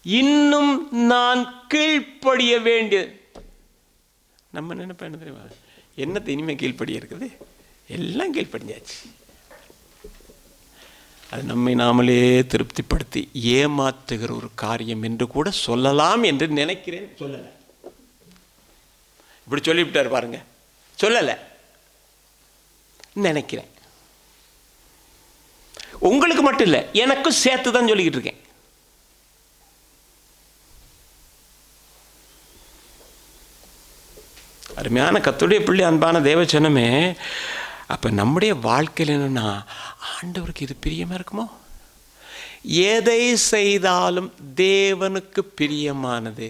இன்னும் நான் கீழ்ப்படிய வேண்டிய. நம்ம நினைப்ப என்ன தெரியுமா, என்னத்தை இனிமே கீழ்ப்படிய இருக்குது, எல்லாம் கீழ்ப்படிஞ்சாச்சு. அது நம்மை நாமளே திருப்திப்படுத்தி ஏமாத்துகிற ஒரு காரியம் என்று கூட சொல்லலாம் என்று நினைக்கிறேன். சொல்லலை, இப்படி சொல்லிவிட்டார் பாருங்க, சொல்லலை நினைக்கிறேன். உங்களுக்கு மட்டும் இல்லை, எனக்கும் சேர்த்து தான் சொல்லிக்கிட்டு இருக்கேன். அருமையான கர்த்தருடைய பிள்ளை, அன்பான தேவஜனமே, அப்போ நம்முடைய வாழ்க்கையில் என்னென்னா, ஆண்டவருக்கு இது பிரியமாக இருக்குமோ? எதை செய்தாலும் தேவனுக்கு பிரியமானது,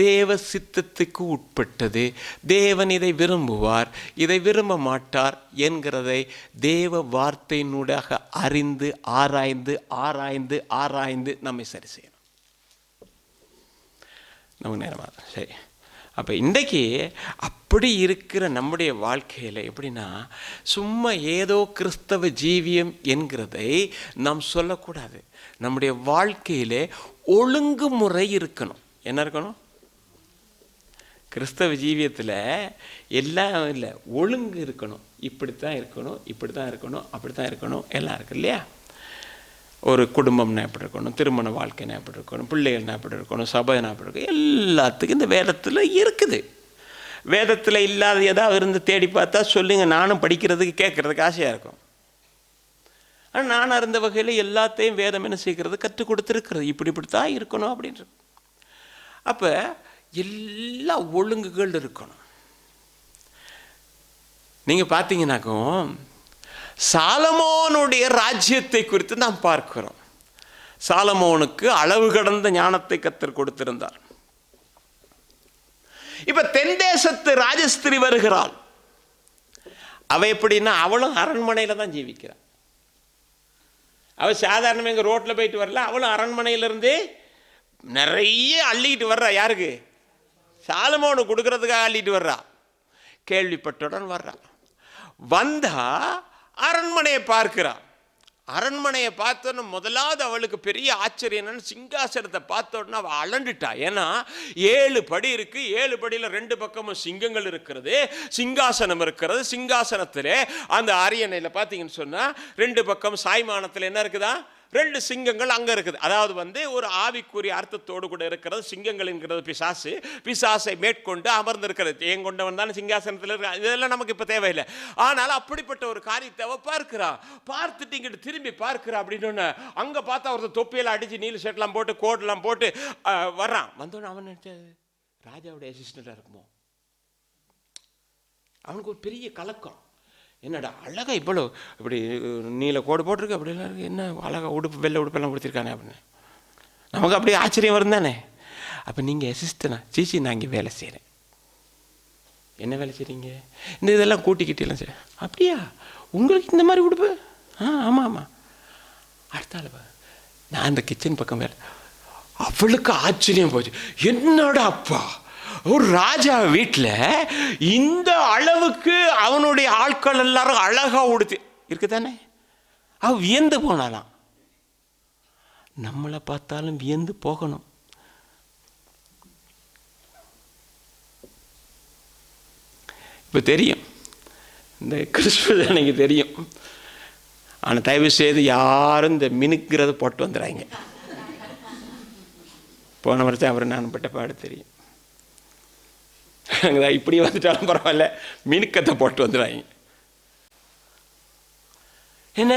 தேவ சித்தத்துக்கு உட்பட்டது, தேவன் இதை விரும்புவார், இதை விரும்ப மாட்டார் என்கிறதை தேவ வார்த்தையினூடாக அறிந்து ஆராய்ந்து ஆராய்ந்து ஆராய்ந்து நம்மை சரி செய்யணும். நமக்கு நேரமாக சரி. அப்போ இன்றைக்கி அப்படி இருக்கிற நம்முடைய வாழ்க்கையில் எப்படின்னா, சும்மா ஏதோ கிறிஸ்தவ ஜீவியம் என்கிறதை நாம் சொல்லக்கூடாது. நம்முடைய வாழ்க்கையில் ஒழுங்குமுறை இருக்கணும். என்ன இருக்கணும்? கிறிஸ்தவ ஜீவியத்தில் எல்லாம் இல்லை, ஒழுங்கு இருக்கணும். இப்படித்தான் இருக்கணும், இப்படி தான் இருக்கணும், அப்படி தான் இருக்கணும், எல்லாம் இருக்கு இல்லையா? ஒரு குடும்பம்னா எப்படி இருக்கணும், திருமண வாழ்க்கைனா எப்படி இருக்கணும், பிள்ளைகள்னா எப்படி இருக்கணும், சபைனா எப்படி இருக்கணும், எல்லாத்துக்கும் இந்த வேதத்தில் இருக்குது. வேதத்தில் இல்லாத ஏதாவது இருந்து தேடி பார்த்தா சொல்லுங்கள், நானும் படிக்கிறதுக்கு கேட்குறதுக்கு ஆசையாக இருக்கும். ஆனால் நான் அறிந்த வகையில் எல்லாத்தையும் வேதம் என்ன செய்கிறது, கற்றுக் கொடுத்துருக்கிறது. இப்படித்தான் இருக்கணும் அப்படின்றது. அப்போ எல்லா ஒழுங்குகள் இருக்கணும். நீங்கள் பார்த்தீங்கன்னாக்கும் சாலமோனுடைய ராஜ்யத்தை குறித்து நாம் பார்க்கிறோம். சாலமோனுக்கு அளவு கடந்த ஞானத்தை கர்த்தர் கொடுத்திருந்தார். இப்ப தென் தேசத்து ராஜஸ்திரி வருகிறாள். அவ எப்படின்னா, அவளும் அரண்மனையில தான் ஜீவிக்கிறாள். அவள் சாதாரணமாக எங்கள் ரோட்டில் போயிட்டு வரல, அவளும் அரண்மனையிலிருந்து நிறைய அள்ளிக்கிட்டு வர்றா. யாருக்கு? சாலமோனு கொடுக்கறதுக்காக அள்ளிட்டு வர்றா. கேள்விப்பட்டுடன் வர்றா. வந்தா அரண்மனையை பார்க்கிறா. அரண்மனையை பார்த்தோன்னு முதலாவது அவளுக்கு பெரிய ஆச்சரியம் என்னன்னு, சிங்காசனத்தை பார்த்த உடனே அவள் அலண்டுட்டா. ஏன்னா 7 படி இருக்கு, 7 படியில் 2 பக்கமும் சிங்கங்கள் இருக்கிறது, சிங்காசனம் இருக்கிறது. சிங்காசனத்திலே அந்த அரியணையில் பார்த்தீங்கன்னு சொன்னால் 2 பக்கம் சாய்மானத்தில் என்ன இருக்குதா, 2 சிங்கங்கள் அங்கே இருக்குது. அதாவது ஒரு ஆவிக்குரிய அர்த்தத்தோடு கூட இருக்கிறது. சிங்கங்கள் என்கிறது பிசாசு, பிசாசை மேற்கொண்டு அமர்ந்திருக்கிறது. ஏன் கொண்டவன் தான் சிங்காசனத்தில் இருக்க. இதெல்லாம் நமக்கு இப்போ தேவையில்லை. ஆனால் அப்படிப்பட்ட ஒரு காரியத்தை அவள் பார்க்கிறா. பார்த்துட்டு இங்கிட்டு திரும்பி பார்க்கிறா. அப்படின்னு அங்கே பார்த்தா ஒருத்தர் தொப்பியெல்லாம் அடித்து நீல ஷர்ட்லாம் போட்டு கோட்லாம் போட்டு வர்றான். வந்தோன்னு அவன் நினைச்சது ராஜாவுடைய அசிஸ்டண்டாக இருக்குமோ. அவனுக்கு ஒரு பெரிய கலக்கம். என்னடா அழகா இவ்வளோ இப்படி நீல கோடு போட்டிருக்கு, அப்படிலாம் இருக்குது, என்ன அழகா உடுப்பு, வெள்ளை உடுப்பெல்லாம் கொடுத்துருக்கானே அப்படின்னு நமக்கு அப்படியே ஆச்சரியம் வரும் தானே. அப்போ நீங்கள் அசிஸ்டனா? சீச்சி, நான் இங்கே வேலை செய்கிறேன். என்ன வேலை செய்கிறீங்க? இந்த இதெல்லாம் கூட்டிக்கிட்டேலாம் சரி. அப்படியா, உங்களுக்கு இந்த மாதிரி உடுப்பு? ஆமாம் ஆமாம். அடுத்தால நான் இந்த கிச்சன் பக்கம் வேலை. அவளுக்கு ஆச்சரியம் போச்சு. என்னடா அப்பா, ஒரு ராஜா வீட்டில் இந்த அளவுக்கு அவனுடைய ஆட்கள் எல்லாரும் அழகா உடுத்தி இருக்குதானே. அவ வியந்து போனாலாம். நம்மளை பார்த்தாலும் வியந்து போகணும். இப்போ தெரியும், இந்த கிறிஸ்துவ எனக்கு தெரியும். ஆனால் தயவு செய்து யாரும் இந்த மினுக்கிறத போட்டு வந்துடுறாங்க. போன வருஷம் அவரை நான் பட்ட பாடு தெரியும். இப்படி வந்துட்டாலும் பரவாயில்ல, மினுக்கத்தை போட்டு வந்துடுறாங்க. என்ன,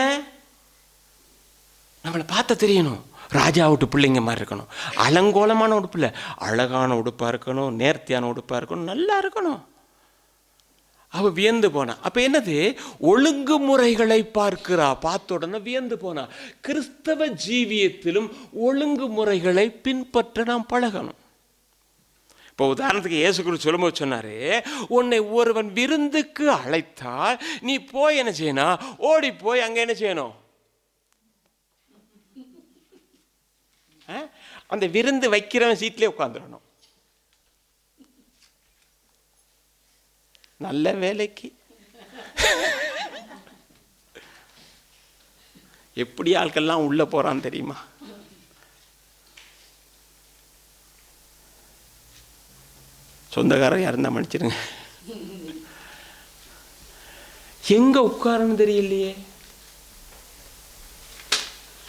நம்மளை பார்த்த தெரியணும். ராஜா விட்டு பிள்ளைங்க மாதிரி இருக்கணும். அலங்கோலமான உடுப்பு இல்லை, அழகான உடுப்பாக இருக்கணும், நேர்த்தியான உடுப்பாக இருக்கணும், நல்லா இருக்கணும். அவ வியந்து போனா. அப்ப என்னது, ஒழுங்குமுறைகளை பார்க்கிறா. பார்த்த உடனே வியந்து போனா. கிறிஸ்தவ ஜீவியத்திலும் ஒழுங்குமுறைகளை பின்பற்ற நாம் பழகணும். இப்போ உதாரணத்துக்கு இயேசு கிறிஸ்து சொல்லும்போது சொன்னாரு, உன்னை ஒருவன் விருந்துக்கு அழைத்தால் நீ போய் என்ன செய்யணும், ஓடி போய் அங்க என்ன செய்யணும், அந்த விருந்து வைக்கிறவன் சீட்லயே உட்காந்துடணும். நல்ல வேலைக்கு எப்படி ஆட்கள்லாம் உள்ள போறான்னு தெரியுமா? சொந்தக்காரர் யாருந்தா மன்னிச்சிருங்க. எங்க உட்காரன்னு தெரியலையே.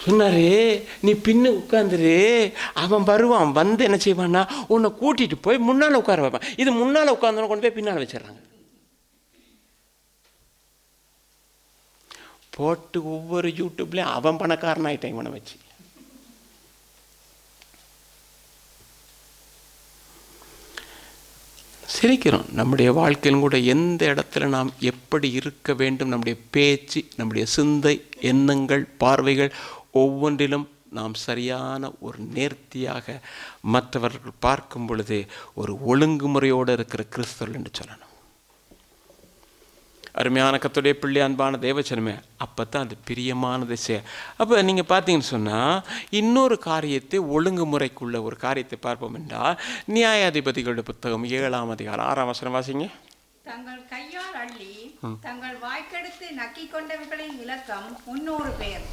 சொன்னாரு, நீ பின்ன உட்காந்துரு, அவன் வருவான், வந்து என்ன செய்வான்னா உன்னை கூட்டிட்டு போய் முன்னால உட்கார வைப்பான். இது முன்னால உட்கார்ந்து கொண்டு போய் பின்னால வச்சிடறாங்க. போட்டு ஒவ்வொரு யூடியூப்லயும் அவன் பணக்காரன் ஆயிட்டான் இவனை வச்சு. சிரிக்கிறோம். நம்முடைய வாழ்க்கையிலும் கூட எந்த இடத்துல நாம் எப்படி இருக்க வேண்டும், நம்முடைய பேச்சு, நம்முடைய சிந்தை, எண்ணங்கள், பார்வைகள் ஒவ்வொன்றிலும் நாம் சரியான ஒரு நேர்த்தியாக மற்றவர்கள் பார்க்கும் பொழுது ஒரு ஒழுங்குமுறையோடு இருக்கிற கிறிஸ்தவர்கள் என்று சொல்லணும். அருமையான கர்த்தருடைய பிள்ளை, அன்பான தேவச்சனமே, அப்போ தான் அது பிரியமானதை செய்ய. அப்போ நீங்கள் பார்த்தீங்கன்னு சொன்னால் இன்னொரு காரியத்தை, ஒழுங்குமுறைக்குள்ள ஒரு காரியத்தை பார்ப்போம் என்றால், நியாயாதிபதிகளுடைய புத்தகம் 7ஆம் அதிகாரம் 6ஆம் வசனம் வாசிங்க. தங்கள் கையால் அள்ளி தங்கள் வாய்க்கெடுத்து நக்கி கொண்டவர்களின் இலக்கம் 300 பேர்.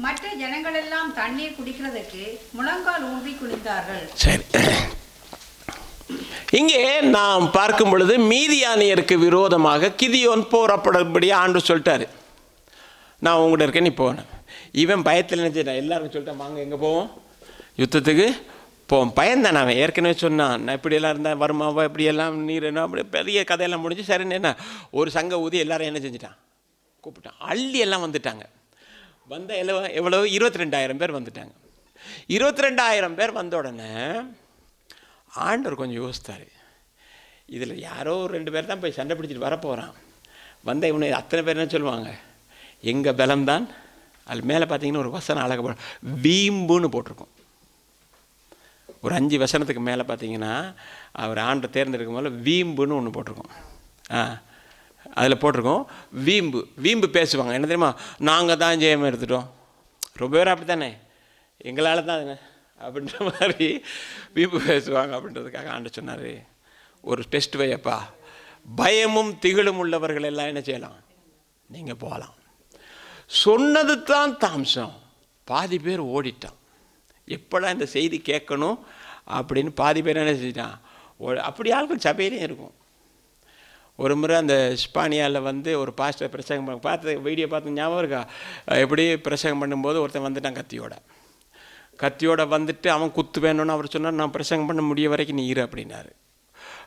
மற்ற ஜனங்கள் எல்லாம் தண்ணீர் குடிக்கிறதுக்கு முழங்கால் ஊன்றி குனிந்தார்கள். சரி, இங்கே நாம் பார்க்கும் பொழுது மீதியானியருக்கு விரோதமாக கிதியோன் போராடப்படபடி ஆண்டு சொல்லிட்டாரு. நான் உங்கள்கிட்ட இருக்கேன், நீ போனேன். இவன் பயத்தில் நினைச்சிட்டான். எல்லாருக்கும் சொல்லிட்டான், வாங்க எங்கே போவோம், யுத்தத்துக்கு போவோம். பயந்தான். அவன் ஏற்கனவே சொன்னான், நான் இப்படியெல்லாம் இருந்தேன், வருமாவா இப்படியெல்லாம் நீர் என்ன, அப்படி பெரிய கதையெல்லாம் முடிஞ்சு சரின்னு என்ன ஒரு சங்க ஊதி எல்லாரும் என்ன செஞ்சிட்டான், கூப்பிட்டான். அள்ளி எல்லாம் வந்துட்டாங்க. வந்த எவ்வளவு 22,000 பேர் வந்துட்டாங்க. 22,000 பேர் வந்த உடனே ஆண்டவர் கொஞ்சம் யோசித்தார். இதில் யாரோ 2 பேர் தான் போய் சண்டை பிடிச்சிட்டு வரப்போகிறான். வந்த இவனை அத்தனை பேர் என்ன சொல்லுவாங்க, எங்கள் பலம்தான். அது மேலே பார்த்தீங்கன்னா ஒரு வசனம் அழகாக வீம்புன்னு போட்டிருக்கோம். ஒரு 5 வசனத்துக்கு மேலே பார்த்தீங்கன்னா அவர் ஆண்டை தேர்ந்தெடுக்கும் போது வீம்புன்னு ஒன்று போட்டிருக்கோம். அதில் போட்டிருக்கோம் வீம்பு. வீம்பு பேசுவாங்க. என்ன தெரியுமா, நாங்கள் தான் ஜெயம் எடுத்துட்டோம். ரொம்ப பேர் அப்படி தானே, எங்களால் தான் தானே அப்படின்ற மாதிரி வீம்பு பேசுவாங்க. அப்படின்றதுக்காக ஆண்டு சொன்னார், ஒரு டெஸ்ட் வையப்பா, பயமும் திகிலும் உள்ளவர்கள் எல்லாம் என்ன செய்யலாம், நீங்கள் போகலாம். சொன்னது தான் தாம்சம். பாதி பேர் ஓடிட்டான். எப்படா இந்த செய்தி கேட்கணும் அப்படின்னு பாதி பேர் என்ன செஞ்சிட்டான். அப்படி ஆட்கள் சபையிலையும் இருக்கும். ஒரு முறை அந்த ஸ்பானியாவில் வந்து ஒரு பாஸ்டர் பிரசங்கம் பண்ண பார்த்து வீடியோ பார்த்து ஞாபகம் இருக்கா, எப்படி பிரசங்கம் பண்ணும்போது ஒருத்தன் வந்துட்டான் கத்தியோட வந்துட்டு அவன் குத்து வேணும்னு அவர் சொன்னார். நான் பிரசங்கம் பண்ண முடிய வரைக்கும் நீ இரு அப்படின்னாரு.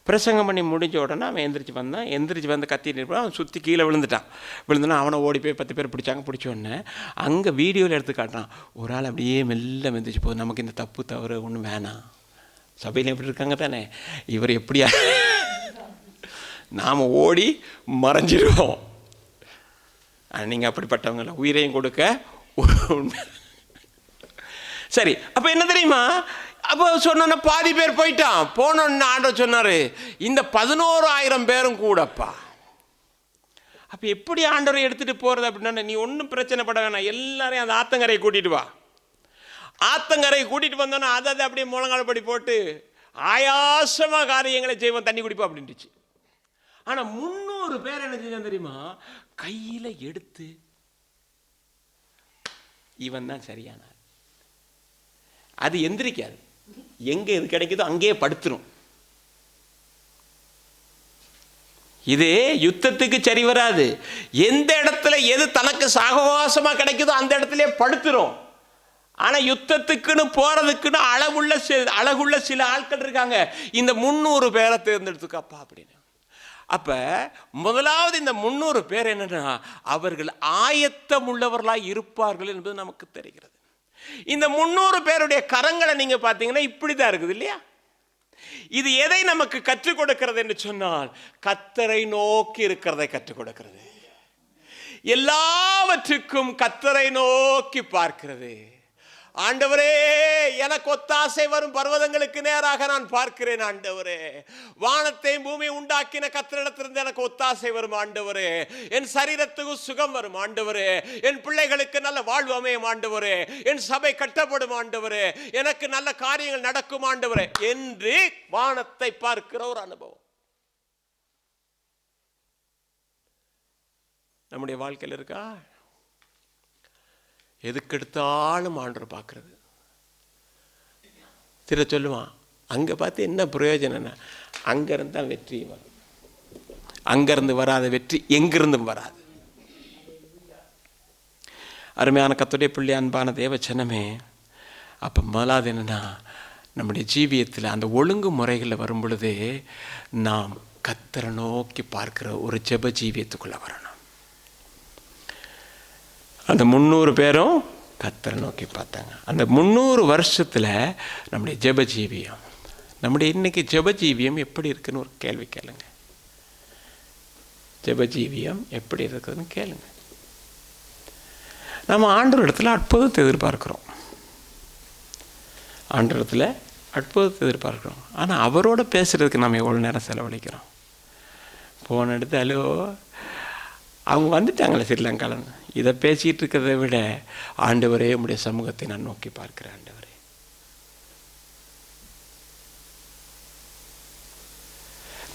பிரசங்கம் பண்ணி முடிஞ்ச உடனே அவன் எந்திரிச்சு வந்து கத்திட்டு இருப்பான். அவன் சுற்றி கீழே விழுந்துனா அவனை ஓடி போய் 10 பேர் பிடிச்சாங்க. பிடிச்ச உடனே அங்கே வீடியோவில் எடுத்து காட்டுறான். ஒரு ஆள் அப்படியே மெல்ல மெந்திச்சு போகுது. நமக்கு இந்த தப்பு தவறு ஒன்றும் வேணாம், சபையில் எப்படி இருக்காங்க தானே, இவர் எப்படியா நாம் ஓடி மறைஞ்சிடுவோம். நீங்கள் அப்படிப்பட்டவங்கள உயிரையும் கொடுக்க உண்மை. சரி, அப்போ என்ன தெரியுமா, அப்போ சொன்ன பாதி பேர் போயிட்டான். போனோன்னு ஆண்டவர் சொன்னார், இந்த 11,000 பேரும் கூடப்பா. அப்போ எப்படி ஆண்டவரை எடுத்துகிட்டு போகிறது அப்படின்னா, நீ ஒன்றும் பிரச்சனை பட வேணாம், எல்லாரையும் அந்த ஆத்தங்கரையை கூட்டிகிட்டு வா. ஆத்தங்கரையை கூட்டிகிட்டு வந்தோன்னா அதை அப்படியே முழங்கால் படி போட்டு ஆயாசமாக காரியங்களை செய்வோம், தண்ணி குடிப்போம் அப்படின்ட்டுச்சு. ஆனால் 300 பேர் என்ன செஞ்சான் தெரியுமா, கையில் எடுத்து இவன் தான் சரியானார். அது எந்திரிக்காது, எங்கே எது கிடைக்குதோ அங்கேயே படுத்துரும். இது யுத்தத்துக்கு சரி வராது. எந்த இடத்துல எது தனக்கு சாகவாசமா கிடைக்குதோ அந்த இடத்துல படுத்துரும். ஆனா யுத்தத்துக்குன்னு போறதுக்குன்னு அழகுள்ள சில ஆட்கள் இருக்காங்க. இந்த 300 பேரை தேர்ந்தெடுத்துக்கப்பா அப்படின்னு. அப்ப முதலாவது இந்த 300 பேர் என்னன்னா, அவர்கள் ஆயத்தம் உள்ளவர்களாய் இருப்பார்கள் என்பது நமக்கு தெரிகிறது. இந்த 300 பேருடைய கரங்களை நீங்க பார்த்தீங்கன்னா இப்படிதான் இருக்குது இல்லையா? இது எதை நமக்கு கற்றுக் கொடுக்கிறது என்று சொன்னால், கர்த்தரை நோக்கி இருக்கிறதை கற்றுக் கொடுக்கிறது. எல்லாவற்றுக்கும் கர்த்தரை நோக்கி பார்க்கிறது. ஆண்டவரே, எனக்கு ஒத்தாசை வரும் பர்வதங்களுக்கு நேராக நான் பார்க்கிறேன். ஆண்டவரே, வானத்தையும் பூமியை உண்டாக்கின கர்த்தரிடத்திலிருந்து எனக்கு ஒத்தாசை வரும். ஆண்டவரே, என் சரீரத்துக்கு சுகம் வரும். ஆண்டவரே, என் பிள்ளைகளுக்கு நல்ல வாழ்வு அமையும். ஆண்டவரே, என் சபை கட்டப்படும். ஆண்டவரே, எனக்கு நல்ல காரியங்கள் நடக்கும். ஆண்டவரே என்று வானத்தை பார்க்கிற ஒரு அனுபவம் நம்முடைய வாழ்க்கையில் இருக்கா? எதுக்கெடுத்தாலும் ஆண்டவர் பார்க்கறது. திரு சொல்லுவான், அங்கே பார்த்து என்ன பிரயோஜனம்னா, அங்கேருந்து தான் வெற்றி வரும். அங்கேருந்து வராத வெற்றி எங்கிருந்தும் வராது. அருமையான கர்த்தருடைய பிள்ளை, அன்பான தேவச்சனமே, அப்போ முதலாவது என்னன்னா, நம்முடைய ஜீவியத்தில் அந்த ஒழுங்கு முறைகளில் வரும் பொழுது நாம் கர்த்தரை நோக்கி பார்க்கிற ஒரு ஜெப ஜீவியத்துக்குள்ளே வரணும். அந்த 300 பேரும் கர்த்தரை நோக்கி பார்த்தாங்க. அந்த 300 வருஷத்தில் நம்முடைய ஜெப ஜீவியம் நம்முடைய இன்னைக்கு ஜெபஜீவியம் எப்படி இருக்குன்னு ஒரு கேள்வி கேளுங்க. ஜெபஜீவியம் எப்படி இருக்குதுன்னு கேளுங்க. நம்ம ஆண்டவரிடத்தில் அற்புதத்தை எதிர்பார்க்கிறோம். ஆண்டவரிடத்தில் அற்புதத்தை எதிர்பார்க்கிறோம். ஆனால் அவரோட பேசுகிறதுக்கு நம்ம எவ்வளோ நேரம் செலவழிக்கிறோம்? ஃபோன் எடுத்து ஹலோ, அவங்க வந்துட்டாங்களே ஸ்ரீலங்காலன்னு இதை பேசிகிட்டு இருக்கிறத விட ஆண்டவரே உம்முடைய சமூகத்தை நான் நோக்கி பார்க்கிறேன். ஆண்டவரே,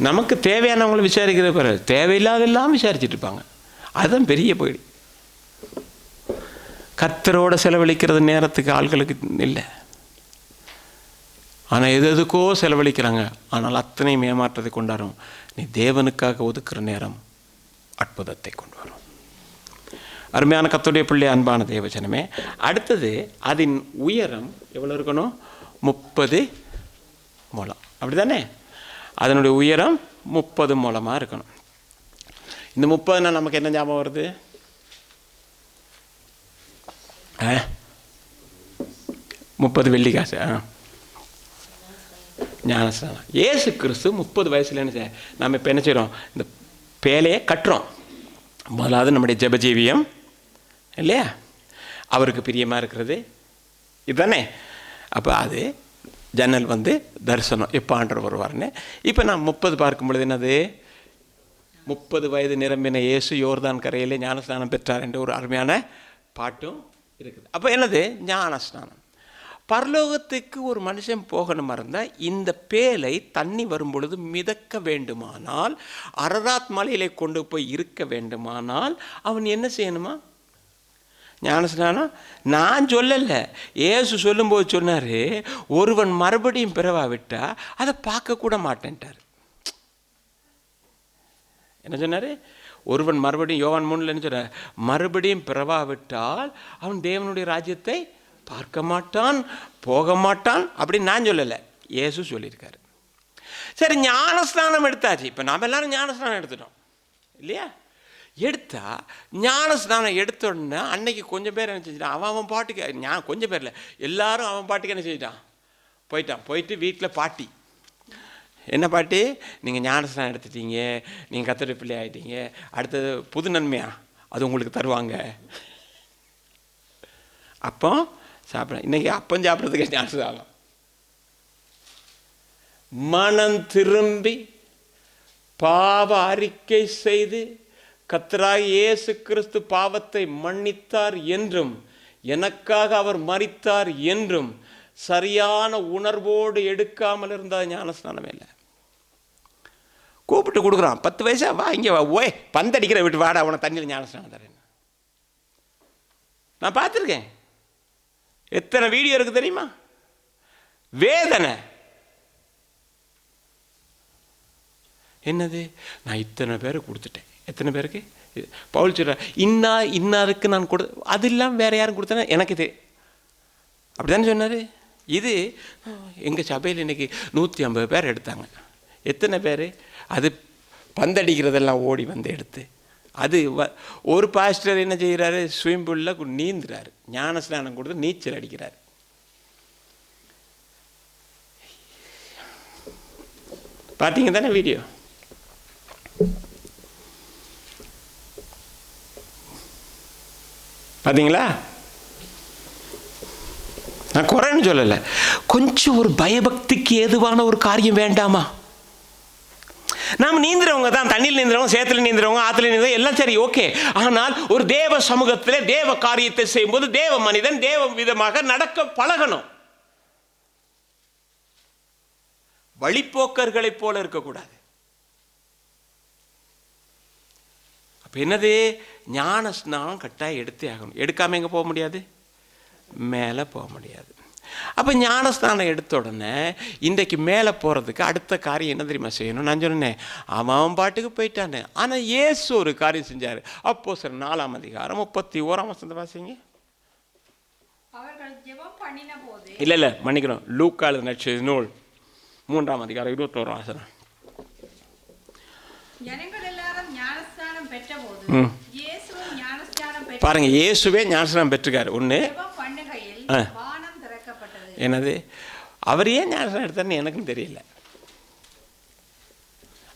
நமக்கு தேவையானவங்களை விசாரிக்கிற பிறகு தேவையில்லாதெல்லாம் விசாரிச்சுட்டு இருப்பாங்க. அதுதான் பெரிய போயிடு. கர்த்தரோட செலவழிக்கிறது நேரத்துக்கு ஆட்களுக்கு இல்லை. ஆனால் எதுக்கோ செலவழிக்கிறாங்க. ஆனால் அத்தனையும் ஏமாற்றத்தை கொண்டாடும். நீ தேவனுக்காக ஒதுக்குற நேரம் அற்புதத்தை கொண்டு வரும். அருமையான கர்த்தருடைய பிள்ளை, அன்பான தேவஜனமே, அடுத்தது அதன் உயரம் எவ்வளோ இருக்கணும்? 30 முழம். அப்படி தானே? அதனுடைய உயரம் 30 முழமாக இருக்கணும். இந்த 30னா நமக்கு என்ன ஞாபகம் வருது? 30 வெள்ளி காசு. ஞானஸ்நானம். இயேசு கிறிஸ்து 30 வயசுல என்ன செய்ய, நம்ம இப்போ என்ன செய்கிறோம்? இந்த பேலையை கட்டுறோம். முதலாவது நம்முடைய ஜெபஜீவியம் இல்லையா, அவருக்கு பிரியமாக இருக்கிறது இதுதானே. அப்போ அது ஜன்னல் தரிசனம் எப்போ ஆண்டவர் வருவார்னு. இப்போ நான் 30 பார்க்கும் பொழுது என்னது, 30 வயது நிரம்பின இயேசு யோர்தான் கரையிலே ஞானஸ்நானம் பெற்றார் என்ற ஒரு அருமையான பாட்டும் இருக்குது. அப்போ என்னது? ஞானஸ்நானம். பரலோகத்துக்கு ஒரு மனுஷன் போகணுமா இருந்தால் இந்த பேலை தண்ணி வரும் பொழுது மிதக்க வேண்டுமானால், அரராத் மலையிலே கொண்டு போய் இருக்க வேண்டுமானால் அவன் என்ன செய்யணுமா? ஞானஸ்நானம். நான் சொல்லலை, இயேசு சொல்லும்போது சொன்னார், ஒருவன் மறுபடியும் பிறவாவிட்டா அதை பார்க்கக்கூட மாட்டேன்ட்டார். என்ன சொன்னார்? ஒருவன் மறுபடியும், யோவான் 3 என்ன சொன்னார்? மறுபடியும் பிறவாவிட்டால் அவன் தேவனுடைய ராஜ்யத்தை பார்க்க மாட்டான், போக மாட்டான் அப்படின்னு நான் சொல்லலை, இயேசு சொல்லியிருக்காரு. சரி, ஞானஸ்நானம் எடுத்தாச்சு. இப்போ நாம் எல்லாரும் ஞானஸ்நானம் எடுத்துட்டோம் இல்லையா? எடுத்தா ஞானஸ்நானம் எடுத்த உடனே அன்னைக்கு கொஞ்சம் பேர் என்ன செஞ்சிட்டான், அவன் பாட்டுக்கு, கொஞ்சம் பேர் இல்லை, எல்லாரும் அவன் பாட்டுக்கு என்ன செஞ்சிட்டான், போயிட்டு வீட்டில் பாட்டி. என்ன பாட்டி? நீங்கள் ஞானஸ்நானம் எடுத்துட்டீங்க, நீங்கள் கர்த்தருடைய பிள்ளை ஆகிட்டீங்க, அடுத்தது புது நன்மையா அது உங்களுக்கு தருவாங்க. அப்போ சாப்பிட, இன்னைக்கு அப்பம் சாப்பிட்றதுக்கு ஞானஸ்நானம். மனம் திரும்பி பாவ அறிக்கை செய்து கர்த்தராகிய இயேசு கிறிஸ்து பாவத்தை மன்னித்தார் என்றும் எனக்காக அவர் மரித்தார் என்றும் சரியான உணர்வோடு எடுக்காமல் இருந்தால் ஞானஸ்நானமே இல்லை. கூப்பிட்டு கொடுக்குறான், 10 வயசா, வா இங்கே வா, ஓய் பந்தடிக்கிற விட்டு வாடா, அவனை தண்ணியில் ஞானஸ்நானம் தரேன். நான் பார்த்துருக்கேன். எத்தனை வீடியோ இருக்குது தெரியுமா? வேதனை. என்னது? நான் இத்தனை பேருக்கு கொடுத்துட்டேன். எத்தனை பேருக்கு? பவுல் சொல்ற, இன்னாருக்கு நான் அது இல்லாமல் வேற யாரும் கொடுத்தேன்னா எனக்கு தெரியும். அப்படித்தானே சொன்னார். இது எங்கள் சபையில் இன்னைக்கு 150 பேர் எடுத்தாங்க. எத்தனை பேர்? அது பந்தடிக்கிறதெல்லாம் ஓடி எடுத்து, அது ஒரு பாஸ்டர் என்ன செய்கிறாரு, ஸ்விமிங் பூலில் நீந்துறாரு, ஞானஸ்நானம் கொடுத்து நீச்சல் அடிக்கிறார். பார்த்தீங்க தானே வீடியோ? பார்த்தீங்களா? நான் குறைன்னு சொல்லலை, கொஞ்சம் ஒரு பயபக்திக்கு ஏதுவான ஒரு காரியம் வேண்டாமா? நாம் நீந்துறவங்க தான், தண்ணியில் நீந்துறவங்க, சேத்துல நீந்துறவங்க, ஆற்றுல நீந்துறவங்க எல்லாம் சரி, ஓகே. ஆனால் ஒரு தேவ சமூகத்தில் தேவ காரியத்தை செய்யும்போது தேவ மனிதன் தேவ விதமாக நடக்க பழகணும். வழிப்போக்கர்களைப் போல இருக்கக்கூடாது. அப்போ என்னது? ஞான ஸ்நானம் கட்டாயம் எடுத்தே ஆகணும். எடுக்காமல் எங்கே போக முடியாது? மேலே போக முடியாது. அப்போ ஞானஸ்தானம் எடுத்த உடனே இன்றைக்கு மேலே போகிறதுக்கு அடுத்த காரியம் என்ன தெரியுமா செய்யணும்? நான் சொன்னேன், அவன் பாட்டுக்கு போயிட்டானே. ஆனால் இயேசு ஒரு காரியம் செஞ்சார். அப்போஸ்தலர் 4ஆம் அதிகாரம் 31ஆம் வசனத்தை வாசிங்க. இல்லை மன்னிக்கிறோம், லூக்கா எழுதின நற்செய்தி நூல் 3ஆம் அதிகாரம் 21ஆம் வசனம். பாருங்க, இயேசுவே ஞானஸ்நானம் பெற்றுக்காரு. ஒன்று என்னது? அவர் ஏன் ஞானஸ்நானம் எடுத்தாருன்னு எனக்கும் தெரியல.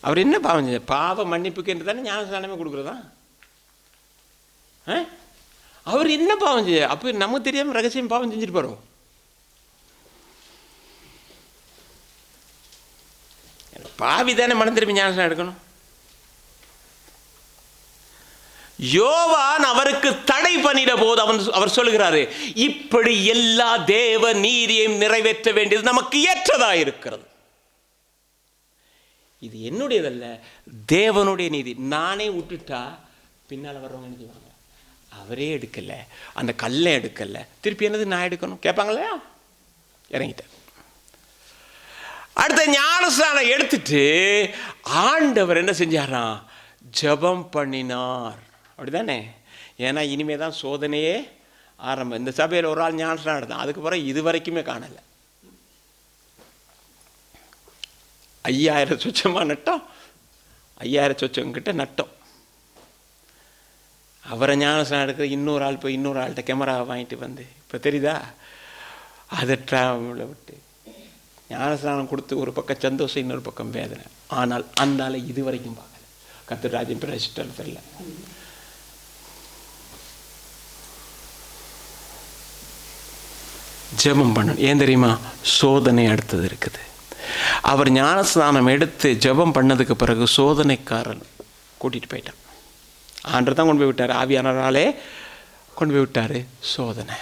அவர் என்ன பாவம் செஞ்ச? பாவ மன்னிப்புக்கு என்று தானே ஞானஸ்நானமே கொடுக்குறதா? அவர் என்ன பாவம் செய்ய? அப்போ நமக்கு தெரியாமல் ரகசியம் பாவம் செஞ்சுட்டு போகிறோம். பாவி தானே மனம் திரும்பி ஞானஸ்நானம் எடுக்கணும். யோவான் அவருக்கு தடை பண்ணிட போது அவர் சொல்லுகிறாரு, இப்படி எல்லா தேவ நீதியையும் நிறைவேற்ற வேண்டியது நமக்கு ஏற்றதா இருக்கிறது. இது என்னுடையதல்ல, தேவனுடைய நீதி. நானே விட்டுட்டா பின்னால் வர்றவங்க என்ன செய்வாங்க? அவரே எடுக்கல, அந்த கல்லை எடுக்கல, திருப்பி என்னது நான் எடுக்கணும் கேட்பாங்களா? இறங்கிட்டேன். அடுத்த ஞானஸ்நானம் எடுத்துட்டு ஆண்டவர் என்ன செஞ்சாரா? ஜெபம் பண்ணினார். அப்படிதானே? ஏன்னா இனிமே தான் சோதனையே ஆரம்பம். இந்த சபையில் ஒரு ஆள் ஞானஸ்நானம் எடுத்தான், அதுக்கு பிறகு இது வரைக்குமே காணலை. 5000 சொச்சமாக நட்டோம், 5000 சொச்சங்கிட்ட நட்டோம். அவரை ஞானஸ்நானம் எடுக்கிற இன்னொரு ஆள் போய் இன்னொரு ஆள்கிட்ட கேமரா வாங்கிட்டு வந்து, இப்போ தெரியுதா, அதை ட்ராவலில் விட்டு ஞானஸ்நானம் கொடுத்து ஒரு பக்கம் சந்தோஷம், இன்னொரு பக்கம் வேதனை. ஆனால் அந்த ஆளை இது வரைக்கும் பார்க்கல. கர்த்தர் ராஜ்யம் பிரவேசித்தார் தெரியல. ஜெபம் பண்ணணும். ஏன் தெரியுமா? சோதனை அடுத்தது இருக்குது. அவர் ஞானஸ்நானம் எடுத்து ஜெபம் பண்ணதுக்கு பிறகு சோதனைக்காரன் கூட்டிகிட்டு போயிட்டான். ஆண்டவர் தான் கொண்டு போய் விட்டார், ஆவியானவராலே கொண்டு போய் விட்டார். சோதனை,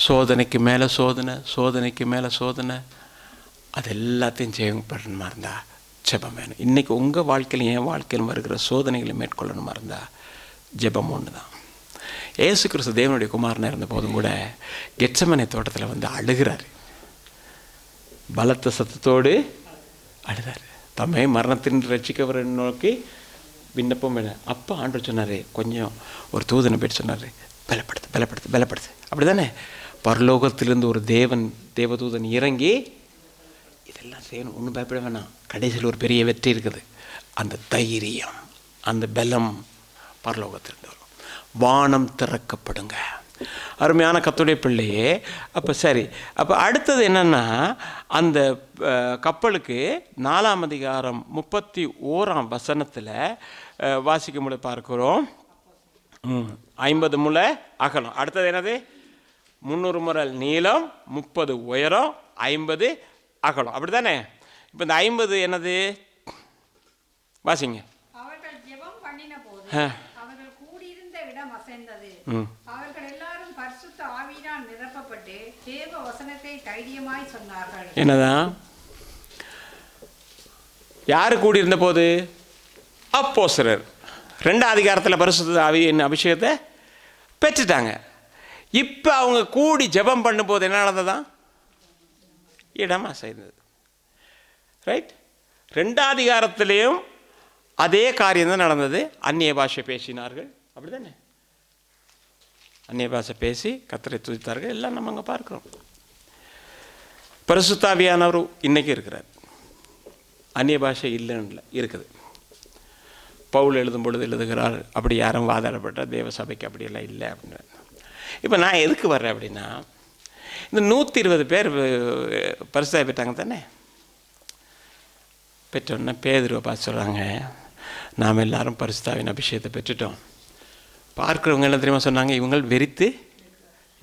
சோதனைக்கு மேலே சோதனை, சோதனைக்கு மேலே சோதனை. அது எல்லாத்தையும் ஜெயப்படணுமா இருந்தால் ஜெபம் வேணும். இன்றைக்கி உங்கள் வாழ்க்கையிலும் என் வாழ்க்கையிலும் வருகிற சோதனைகளை மேற்கொள்ளணுமா இருந்தால் ஜெபம் ஒன்று தான். ஏசு கிறிஸ்து தேவனுடைய குமாரனாக இருந்த போதும் கூட கெத்செமனே தோட்டத்தில் வந்து அழுகிறார். பலத்த சத்தத்தோடு அழுதார். தம்மை மரணத்தின் ரட்சிக்கவரை நோக்கி விண்ணப்பம் வேணும். அப்போ ஆண்டவர் சொன்னார், கொஞ்சம் ஒரு தூதனை போய்ட்டு சொன்னார், பலப்படுத்து பலப்படுத்து பலப்படுத்து. அப்படி தானே? பரலோகத்திலிருந்து ஒரு தேவதூதன் இறங்கி இதெல்லாம் செய்யணும், ஒன்றும் பயப்பட வேணாம், கடைசியில் ஒரு பெரிய வெற்றி இருக்குது. அந்த தைரியம், அந்த பலம் பரலோகத்திலிருந்து வரும். வானம் திறக்கப்படுங்க. அருமையான கர்த்தருடைய பிள்ளையே. அப்போ சரி, அப்போ அடுத்தது என்னென்னா, அந்த கப்பலுக்கு 4ஆம் அதிகாரம் 31ஆம் வசனத்தில் வாசிக்கும்போது பார்க்கிறோம், 50 முழ அகலம். அடுத்தது என்னது? 300 முழ நீளம், 30 உயரம், 50 அகலம். அப்படி தானே? இப்போ இந்த 50 என்னது? வாசிங்க. அவர்கள் ஜெபம் பண்ணின போது அவர்கள் கூடியிருந்த இடம் அசைந்தது. அவர்கள் எல்லாரும் பரிசுத்த ஆவியினால் நிரப்பப்பட்டு தேவ வசனத்தை தைரியமாய் சொன்னார்கள். என்னதான்? யாரு கூடியிருந்த போது? அப்போஸ்தலர் 2ஆம் அதிகாரத்தில் பரிசுத்த ஆவியின் அபிஷேகத்தை பெற்றுட்டாங்க. இப்போ அவங்க கூடி ஜெபம் பண்ணும்போது என்ன நடந்ததான்? இடம் அசைந்தது. ரைட்? 2ஆம் அதிகாரத்திலையும் அதே காரியம் தான் நடந்தது. அந்நிய பாஷை பேசினார்கள். அப்படி தானே? அந்நிய பாஷை பேசி கர்த்தரை துதித்தார்கள். எல்லாம் நம்ம அங்கே பார்க்குறோம். பரிசுத்த ஆவியானவர் இன்னைக்கு இருக்கிறார். அந்நிய பாஷை இல்லைன்னு இருக்குது. பவுல் எழுதும் பொழுது எழுதுகிறார், அப்படி யாரும் வாதாடப்பட்ட தேவ சபைக்கு அப்படியெல்லாம் இல்லை அப்படின்னு. இப்போ நான் எதுக்கு வர்றேன் அப்படின்னா, இந்த 120 பேர் பரிசுத்தாவி பெற்றாங்க தானே? பெற்றோன்னா பேதுருவை பார்த்து சொல்கிறாங்க, நாம் எல்லாரும் பரிசுத்தாவின் அபிஷேகத்தை பெற்றுட்டோம். பார்க்குறவங்க என்ன தெரியுமா சொன்னாங்க? இவங்கள் வெறித்து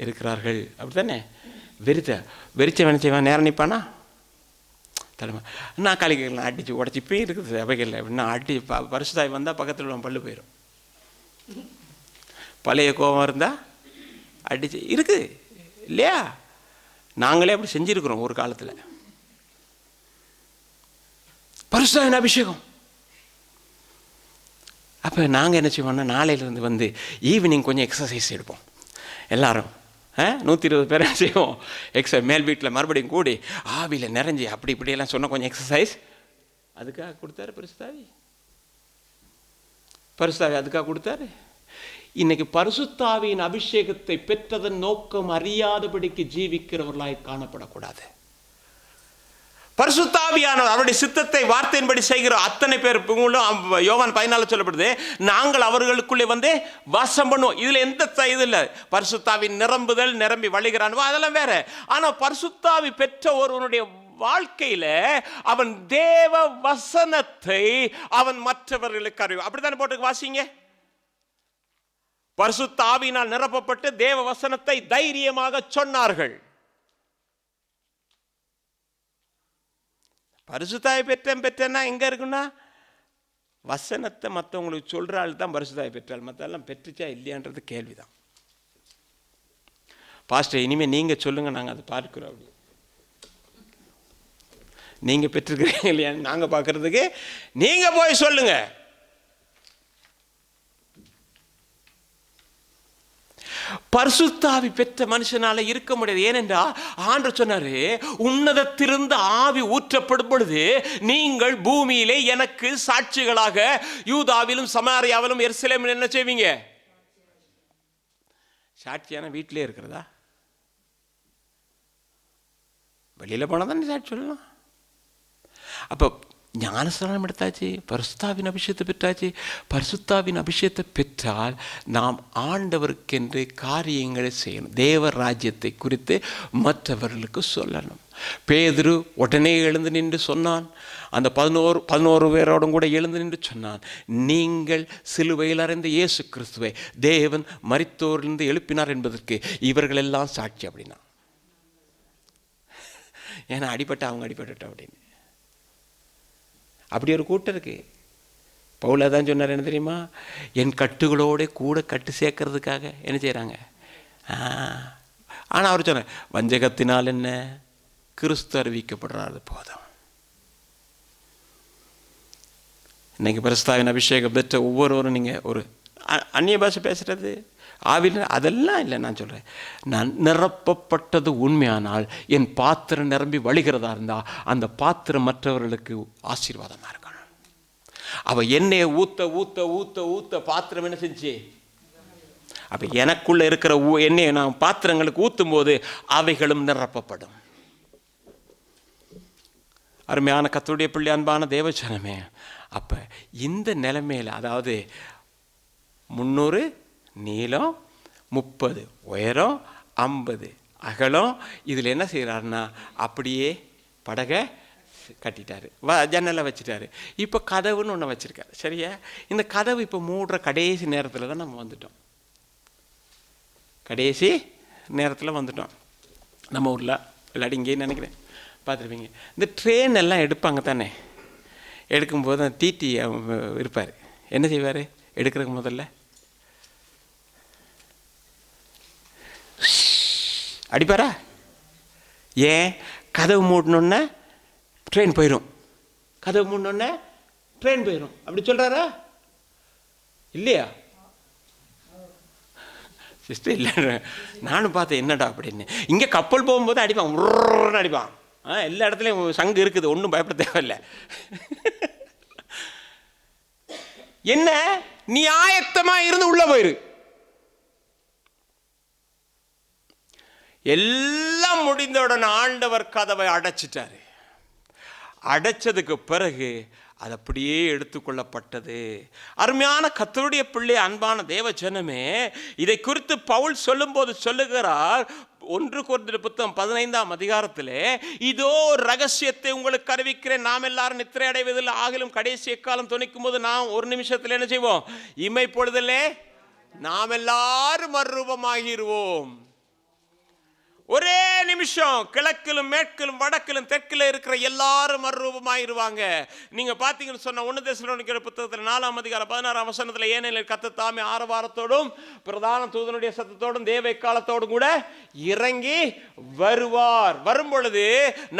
இருக்கிறார்கள். அப்படி தானே? வெறிச்சவன் செய்வான், நேரம் நிற்பானா? தலைமை நான் காலிக்கலாம் அடித்து உடச்சி இப்போயும் இருக்குது சபைகளில். அப்படின்னா அடி பரிசுத்தாவி வந்தால் பக்கத்தில் உள்ள பல்லு போயிடும். பழைய கோபம் இருந்தால் அடிச்சு இருக்குது இல்லையா? நாங்களே அப்படி செஞ்சுருக்குறோம் ஒரு காலத்தில். பரிசுத்தாவின் அபிஷேகம். அப்போ நாங்கள் என்ன செய்வோம்னா, நாளையிலேருந்து வந்து ஈவினிங் கொஞ்சம் எக்ஸசைஸ் எடுப்போம் எல்லாரும். 120 பேர் என்ன செய்வோம்? மேல் வீட்டில் மறுபடியும் கூடி ஆவியில் நிறைஞ்சி அப்படி இப்படியெல்லாம் சொன்ன கொஞ்சம் எக்ஸசைஸ். அதுக்காக கொடுத்தாரு பரிசுத்தாவி. அதுக்காக கொடுத்தாரு. இன்னைக்கு பரிசுத்தாவியின் அபிஷேகத்தை பெற்றதன் நோக்கம் அறியாதபடிக்கு ஜீவிக்கிறவர்களாய் காணப்படக்கூடாது. பரிசுத்த ஆவியானவர் அவருடைய சித்தத்தை வார்த்தையின்படி செய்கிற அத்தனை பேர் யோவான் 14 சொல்லப்படுது, நாங்கள் அவர்களுக்குள்ளே வந்து வாசம் பண்ணுவோம். இதுல எந்த இது இல்லை. பரிசுத்தாவின் நிரம்புதல், நிரம்பி வழிகிறானோ அதெல்லாம் வேற. ஆனா பரிசுத்தாவி பெற்ற ஒருவனுடைய வாழ்க்கையில அவன் தேவ வசனத்தை அவன் மற்றவர்களுக்கு அறிவு. அப்படித்தானே போட்டு வாசிங்க. பரிசுத்த ஆவியினால் நிரப்பப்பட்டு தேவ வசனத்தை தைரியமாக சொன்னார்கள். பரிசுத்தாவி பெற்றேன்னா எங்க இருக்குன்னா, வசனத்தை மற்றவங்களுக்கு சொல்ற ஆள் தான் பரிசுத்தாவி பெற்றாள். மற்றெல்லாம் பெற்றுச்சா இல்லையான்றது கேள்விதான். பாஸ்டர் இனிமே நீங்க சொல்லுங்க, நாங்க அதை பார்க்கிறோம். அப்படி நீங்க பெற்றிருக்கிறீங்க இல்லையா நாங்க பார்க்கறதுக்கு நீங்க போய் சொல்லுங்க. பரிசுத்தாவி பெற்ற மனுஷனால இருக்க முடியாது. ஏனென்றா ஆண்டவர் சொன்னாரு, உன்னதத்திலிருந்து ஆவி ஊற்றப்படும் பொழுது நீங்கள் பூமியிலே எனக்கு சாட்சிகளாக யூதாவிலும் சமாரியாவிலும் எருசலேமிலும் என்ன செய்வீங்க? சாட்சியான வீட்டிலே இருக்கிறதா? வெளியில போனா தான் சாட்சி சொல்லலாம். அப்ப ஞானஸ்நானம் எடுத்தாச்சு, பரிசுத்தாவின் அபிஷேகத்தை பெற்றாச்சு. பரிசுத்தாவின் அபிஷேகத்தை பெற்றால் நாம் ஆண்டவருக்கென்று காரியங்களை செய்யணும். தேவ ராஜ்யத்தை குறித்து மற்றவர்களுக்கு சொல்லணும். பேதுரு உடனே எழுந்து நின்று சொன்னான். அந்த 11 பேரோடும் கூட எழுந்து நின்று சொன்னான், நீங்கள் சிலுவையில் அறைந்த இயேசு கிறிஸ்துவை தேவன் மரித்தோரிலிருந்து எழுப்பினார் என்பதற்கு இவர்கள் எல்லாம் சாட்சி அப்படின்னா. ஏன்னா அடிபட்ட அவங்க அடிபட்டுட்டோம் அப்படின்னு. அப்படி ஒரு கூட்டம் இருக்கு. பவுல் தான் சொன்னார், என்ன தெரியுமா? என் கட்டுகளோட கூட கட்டு சேர்க்கறதுக்காக என்ன செய்கிறாங்க. ஆனால் அவர் சொன்னார், வஞ்சகத்தினால் என்ன கிறிஸ்து அறிவிக்கப்படுறாரு போதும். இன்னைக்கு பரிசுத்தாவின் அபிஷேகம் பெற்ற ஒவ்வொருவரும் நீங்கள் ஒரு அந்நிய பாஷை பேசுறது ஆவில அதெல்லாம் இல்லை. நான் சொல்கிறேன், நான் நிரப்பப்பட்டது உண்மையானால் என் பாத்திரம் நிரம்பி வழிகிறதா இருந்தால் அந்த பாத்திரம் மற்றவர்களுக்கு ஆசீர்வாதமாக இருக்கணும். அவள் எண்ணெயை ஊற்ற ஊற்ற ஊற்ற ஊற்ற பாத்திரம் என்ன செஞ்சு, அப்போ எனக்குள்ளே இருக்கிற எண்ணெயை நான் பாத்திரங்களுக்கு ஊற்றும் போது அவைகளும் நிரப்பப்படும். அருமையான கர்த்தருடைய பிள்ளை, அன்பான தேவஜனமே, அப்போ இந்த நிலைமையில், அதாவது 300 நீளம், 30 உயரம், 50 அகலம், இதில் என்ன செய்கிறாருன்னா அப்படியே படகை கட்டிட்டாரு, ஜன்னலை வச்சுட்டாரு. இப்போ கதவுன்னு ஒன்று வச்சுருக்காரு. சரியா? இந்த கதவு இப்போ மூடுற கடைசி நேரத்தில் தான் நம்ம வந்துட்டோம். கடைசி நேரத்தில் வந்துட்டோம். நம்ம ஊரில் இல்லாட்டி இங்கேயும் நினைக்கிறேன் பார்த்துருப்பீங்க, இந்த ட்ரெயின் எல்லாம் எடுப்பாங்க தானே. எடுக்கும்போது அந்த டிடி இருப்பார். என்ன செய்வார் எடுக்கிறதுக்கு முதல்ல? அடிப்பாரா? ஏன்? கதவு மூடணுன்னா ட்ரெயின் போயிடும், கதவு மூடணுன்னா ட்ரெயின் போயிடும். அப்படி சொல்கிறாரா இல்லையா சிஸ்டர்? இல்லை, நானும் பார்த்தேன் என்னடா அப்படின்னு. இங்கே கப்பல் போகும்போது அடிப்பான், உருன்னு அடிப்பான். எல்லா இடத்துலையும் சங்கு இருக்குது, ஒன்றும் பயப்பட தேவையில்லை. என்ன, நீ ஆயத்தமா இருந்து உள்ள போயிரு. எல்லாம் முடிந்தவுடன் ஆண்டவர் கதவை அடைச்சிட்டாரு. அடைச்சதுக்கு பிறகு அது அப்படியே எடுத்துக்கொள்ளப்பட்டது. அருமையான கர்த்தருடைய பிள்ளை, அன்பான தேவ ஜனமே, இதை குறித்து பவுல் சொல்லும்போது சொல்லுகிறார், 1 கொரிந்தியர் புத்தகம் 15ஆம் அதிகாரத்திலே, இதோ ரகசியத்தை உங்களுக்கு அறிவிக்கிறேன், நாம் எல்லாரும் நித்திரை அடைவதில் ஆகிலும் கடைசி எக்காலம் துணிக்கும் போது நாம் ஒரு நிமிஷத்தில் என்ன செய்வோம்? இமை பொழுதிலே நாம் எல்லாரும் மறுரூபமாகிடுவோம். ஒரே நிமிஷம் கிழக்கிலும் மேற்கிலும் வடக்கிலும் தெற்கிலும் இருக்கிற எல்லாரும் மறுரூபமாயிருவாங்க. நீங்க பாத்தீங்கன்னு சொன்ன 1 தெசலோனிக்கேயர் புத்தகத்தில் 4ஆம் அதிகாரம் 16ஆம் வசனத்தில், ஏனெனில் கர்த்தர் தாமே ஆரவாரத்தோடும் பிரதான தூதனுடைய சத்தத்தோடும் தேவ எக்காலத்தோடும் கூட இறங்கி வருவார். வரும் பொழுது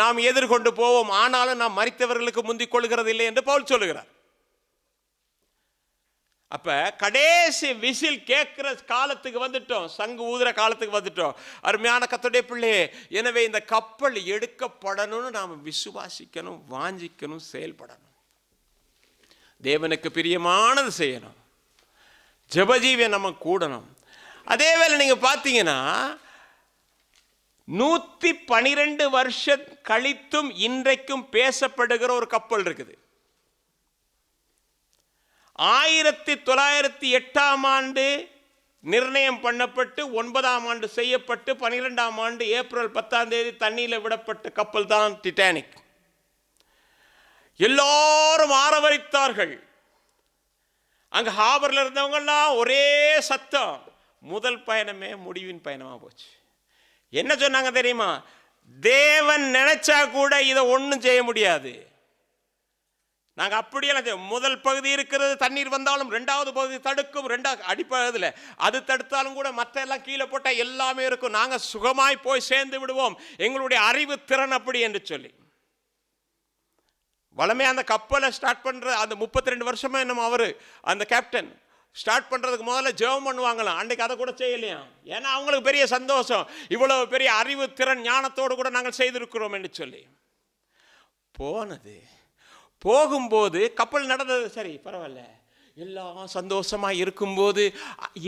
நாம் எதிர்கொண்டு போவோம், ஆனாலும் நாம் மரித்தவர்களுக்கு முந்திக் கொள்கிறது இல்லை என்று பவுல் சொல்லுகிறார். அப்ப கடைசி விசில் கேட்கிற காலத்துக்கு வந்துட்டோம், சங்கு ஊதுற காலத்துக்கு வந்துட்டோம். அருமையான கர்த்தருடைய பிள்ளையே, எனவே இந்த கப்பல் எடுக்கப்படணும்னு நாம் விசுவாசிக்கணும், வாஞ்சிக்கணும், செயல்படணும். தேவனுக்கு பிரியமானது செய்யணும், ஜெபஜீவியம் நம்ம கூடணும். அதே வேளை நீங்க பார்த்தீங்கன்னா 112 வருஷம் கழித்தும் இன்றைக்கும் பேசப்படுகிற ஒரு கப்பல் இருக்குது. 1908ஆம் ஆண்டு நிர்ணயம் பண்ணப்பட்டு 9ஆம் ஆண்டு செய்யப்பட்டு 12ஆம் ஆண்டு ஏப்ரல் 10ஆம் தேதி தண்ணியில் விடப்பட்ட கப்பல் தான் டிட்டானிக். எல்லாரும் ஆரவரித்தார்கள். அங்க ஹாபர்ல இருந்தவங்கெல்லாம் ஒரே சத்தம். முதல் பயணமே முடிவின் பயணமா போச்சு. என்ன சொன்னாங்க தெரியுமா? தேவன் நினைச்சா கூட இதை ஒன்றும் செய்ய முடியாது. நாங்கள் அப்படியெல்லாம் முதல் பகுதி இருக்கிறது, தண்ணீர் வந்தாலும் 2வது பகுதி தடுக்கும், 2வது அடிப்பகுதியில் அது தடுத்தாலும் கூட மற்ற எல்லாம் கீழே போட்டால் எல்லாமே இருக்கும், நாங்கள் சுகமாய் போய் சேர்ந்து விடுவோம், எங்களுடைய அறிவு திறன் அப்படி என்று சொல்லி வளமே அந்த கப்பலை ஸ்டார்ட் பண்ணுற அந்த 32 வருஷமா நம்ம அவர் அந்த கேப்டன் ஸ்டார்ட் பண்ணுறதுக்கு முதல்ல ஜெபம் பண்ணுவாங்களாம். அன்றைக்கு அதை கூட செய்யலையா? ஏன்னா அவங்களுக்கு பெரிய சந்தோஷம், இவ்வளவு பெரிய அறிவு திறன் ஞானத்தோடு கூட நாங்கள் செய்திருக்கிறோம் என்று சொல்லி. போகும்போது கப்பல் நடந்தது, சரி பரவாயில்ல, எல்லாம் சந்தோஷமாக இருக்கும்போது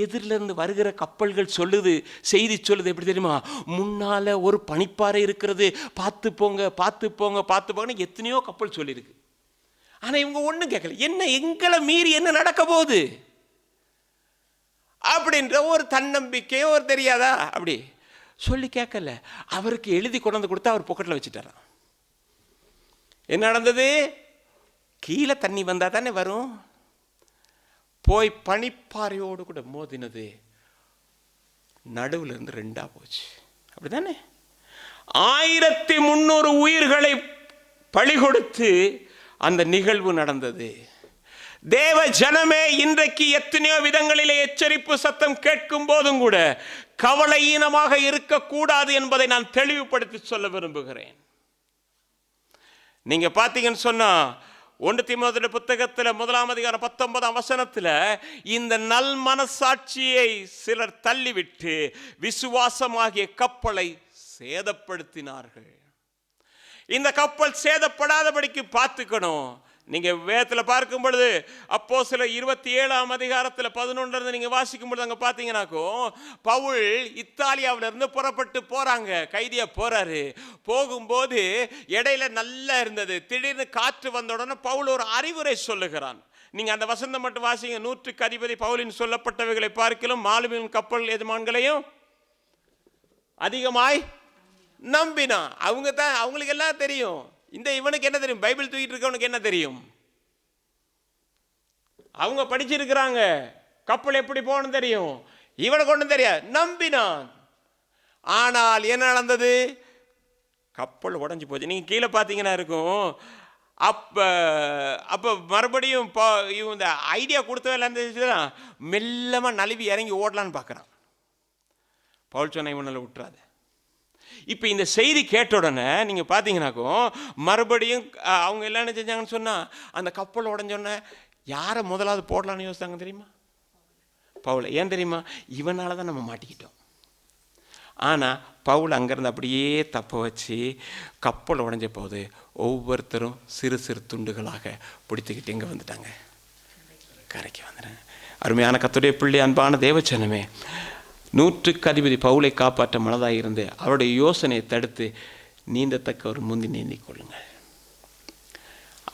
எதிரிலிருந்து வருகிற கப்பல்கள் சொல்லுது, செய்தி சொல்லுது, எப்படி தெரியுமா? முன்னால் ஒரு பனிப்பாறை இருக்கிறது, பார்த்து போங்க பார்த்து போங்க பார்த்து போங்கன்னு எத்தனையோ கப்பல் சொல்லியிருக்கு. ஆனால் இவங்க ஒன்றும் கேட்கல. என்ன எங்களை மீறி என்ன நடக்க போகுது அப்படின்ற ஒரு தன்னம்பிக்கை ஒரு தெரியாதா அப்படி சொல்லி கேட்கல. அவருக்கு எழுதி கொண்டு வந்து கொடுத்தா அவர் பாக்கெட்டில் வச்சுட்டாராம். என்ன நடந்தது? கீழே தண்ணி வந்தால் தானே வரும். போய் பனிப்பாறையோடு கூட மோதினது, நடுவில் இருந்து 2ஆ போச்சு. அப்படித்தானே? 1300 உயிர்களை பலி கொடுத்து அந்த நிகழ்வு நடந்தது. தேவ ஜனமே, இன்றைக்கு எத்தனையோ விதங்களிலே எச்சரிப்பு சத்தம் கேட்கும் போதும் கூட கவலையீனமாக இருக்கக்கூடாது என்பதை நான் தெளிவுபடுத்தி சொல்ல விரும்புகிறேன். நீங்க பார்த்தீங்கன்னு சொன்னா 1 தீமோத்தேயு புத்தகத்தில் 1ஆம் அதிகாரம் 19ஆம் வசனத்தில் இந்த நல் மனசாட்சியை சிலர் தள்ளிவிட்டு விசுவாசமாகிய கப்பலை சேதப்படுத்தினார்கள். இந்த கப்பல் சேதப்படாதபடிக்கு பார்த்துக்கணும். நீங்க வேதத்தில் பார்க்கும் பொழுது அப்போஸ்தலர் 27ஆம் அதிகாரத்தில் 11 நீங்க வாசிக்கும் பொழுது அங்க பார்த்தீங்கன்னாக்கோ, பவுல் இத்தாலியாவிலிருந்து புறப்பட்டு போறாங்க, கைதியா போறாரு. போகும்போது இடையில நல்லா இருந்தது, திடீர்னு காற்று வந்த உடனே பவுல் ஒரு அறிவுரை சொல்லுகிறான். நீங்க அந்த வசனம் மட்டும் வாசிங்க. 100க்கு அதிபதி பவுலின் சொல்லப்பட்டவைகளை பார்க்கிலும் மாலுமியின் கப்பல் எஜமான்களையும் அதிகமாய் நம்பினான். அவங்க தான், அவங்களுக்கு எல்லாம் தெரியும். இந்த இவனுக்கு என்ன தெரியும்? பைபிள் தூக்கிட்டு இருக்கவனுக்கு என்ன தெரியும்? அவங்க படிச்சிருக்கிறாங்க, கப்பல் எப்படி போகணும் தெரியும். இவனுக்கு ஒன்றும் தெரியாது, நம்பினான். ஆனால் என்ன நடந்தது? கப்பல் உடஞ்சி போச்சு. நீங்க கீழே பார்த்தீங்கன்னா இருக்கும். அப்போ மறுபடியும் இந்த ஐடியா கொடுத்தவெல்லாம் இருந்துச்சுன்னா மெல்லமா நழுவி இறங்கி ஓடலான்னு பார்க்குறான். பவுல் சொன்ன இவனால விட்டுறாது. இப்போ இந்த செய்தி கேட்ட உடனே நீங்க பார்த்தீங்கன்னாக்கோ, மறுபடியும் அவங்க எல்லாம் என்ன செஞ்சாங்கன்னு சொன்னா, அந்த கப்பல் உடஞ்சோடனே யாரை முதலாவது போடலான்னு யோசித்தாங்க தெரியுமா? பவுல். ஏன் தெரியுமா? இவனால தான் நம்ம மாட்டிக்கிட்டோம். ஆனால் பவுல் அங்கேருந்து அப்படியே தப்ப வச்சு கப்பல் உடஞ்ச போது ஒவ்வொருத்தரும் சிறு சிறு துண்டுகளாக பிடித்துக்கிட்டு எங்கே வந்துட்டாங்க? கரைக்கு வந்துட்டாங்க. அருமையான கர்த்தருடைய பிள்ளை, அன்பான தேவச்சனமே, 100க்கு அதிபதி பவுலை காப்பாற்ற மனதாக இருந்து அவருடைய யோசனையை தடுத்து நீந்தத்தக்க ஒரு முந்தி நீந்திக் கொள்ளுங்கள்.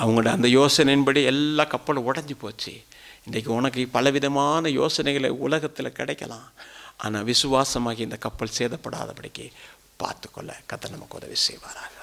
அவங்களோட அந்த யோசனையின்படி எல்லா கப்பலும் உடஞ்சி போச்சு. இன்றைக்கு உனக்கு பலவிதமான யோசனைகளை உலகத்தில் கிடைக்கலாம். ஆனால் விசுவாசமாகி இந்த கப்பல் சேதப்படாதபடிக்கு பார்த்துக்கொள்ள கர்த்தர் நமக்கு உதவி செய்வாராக.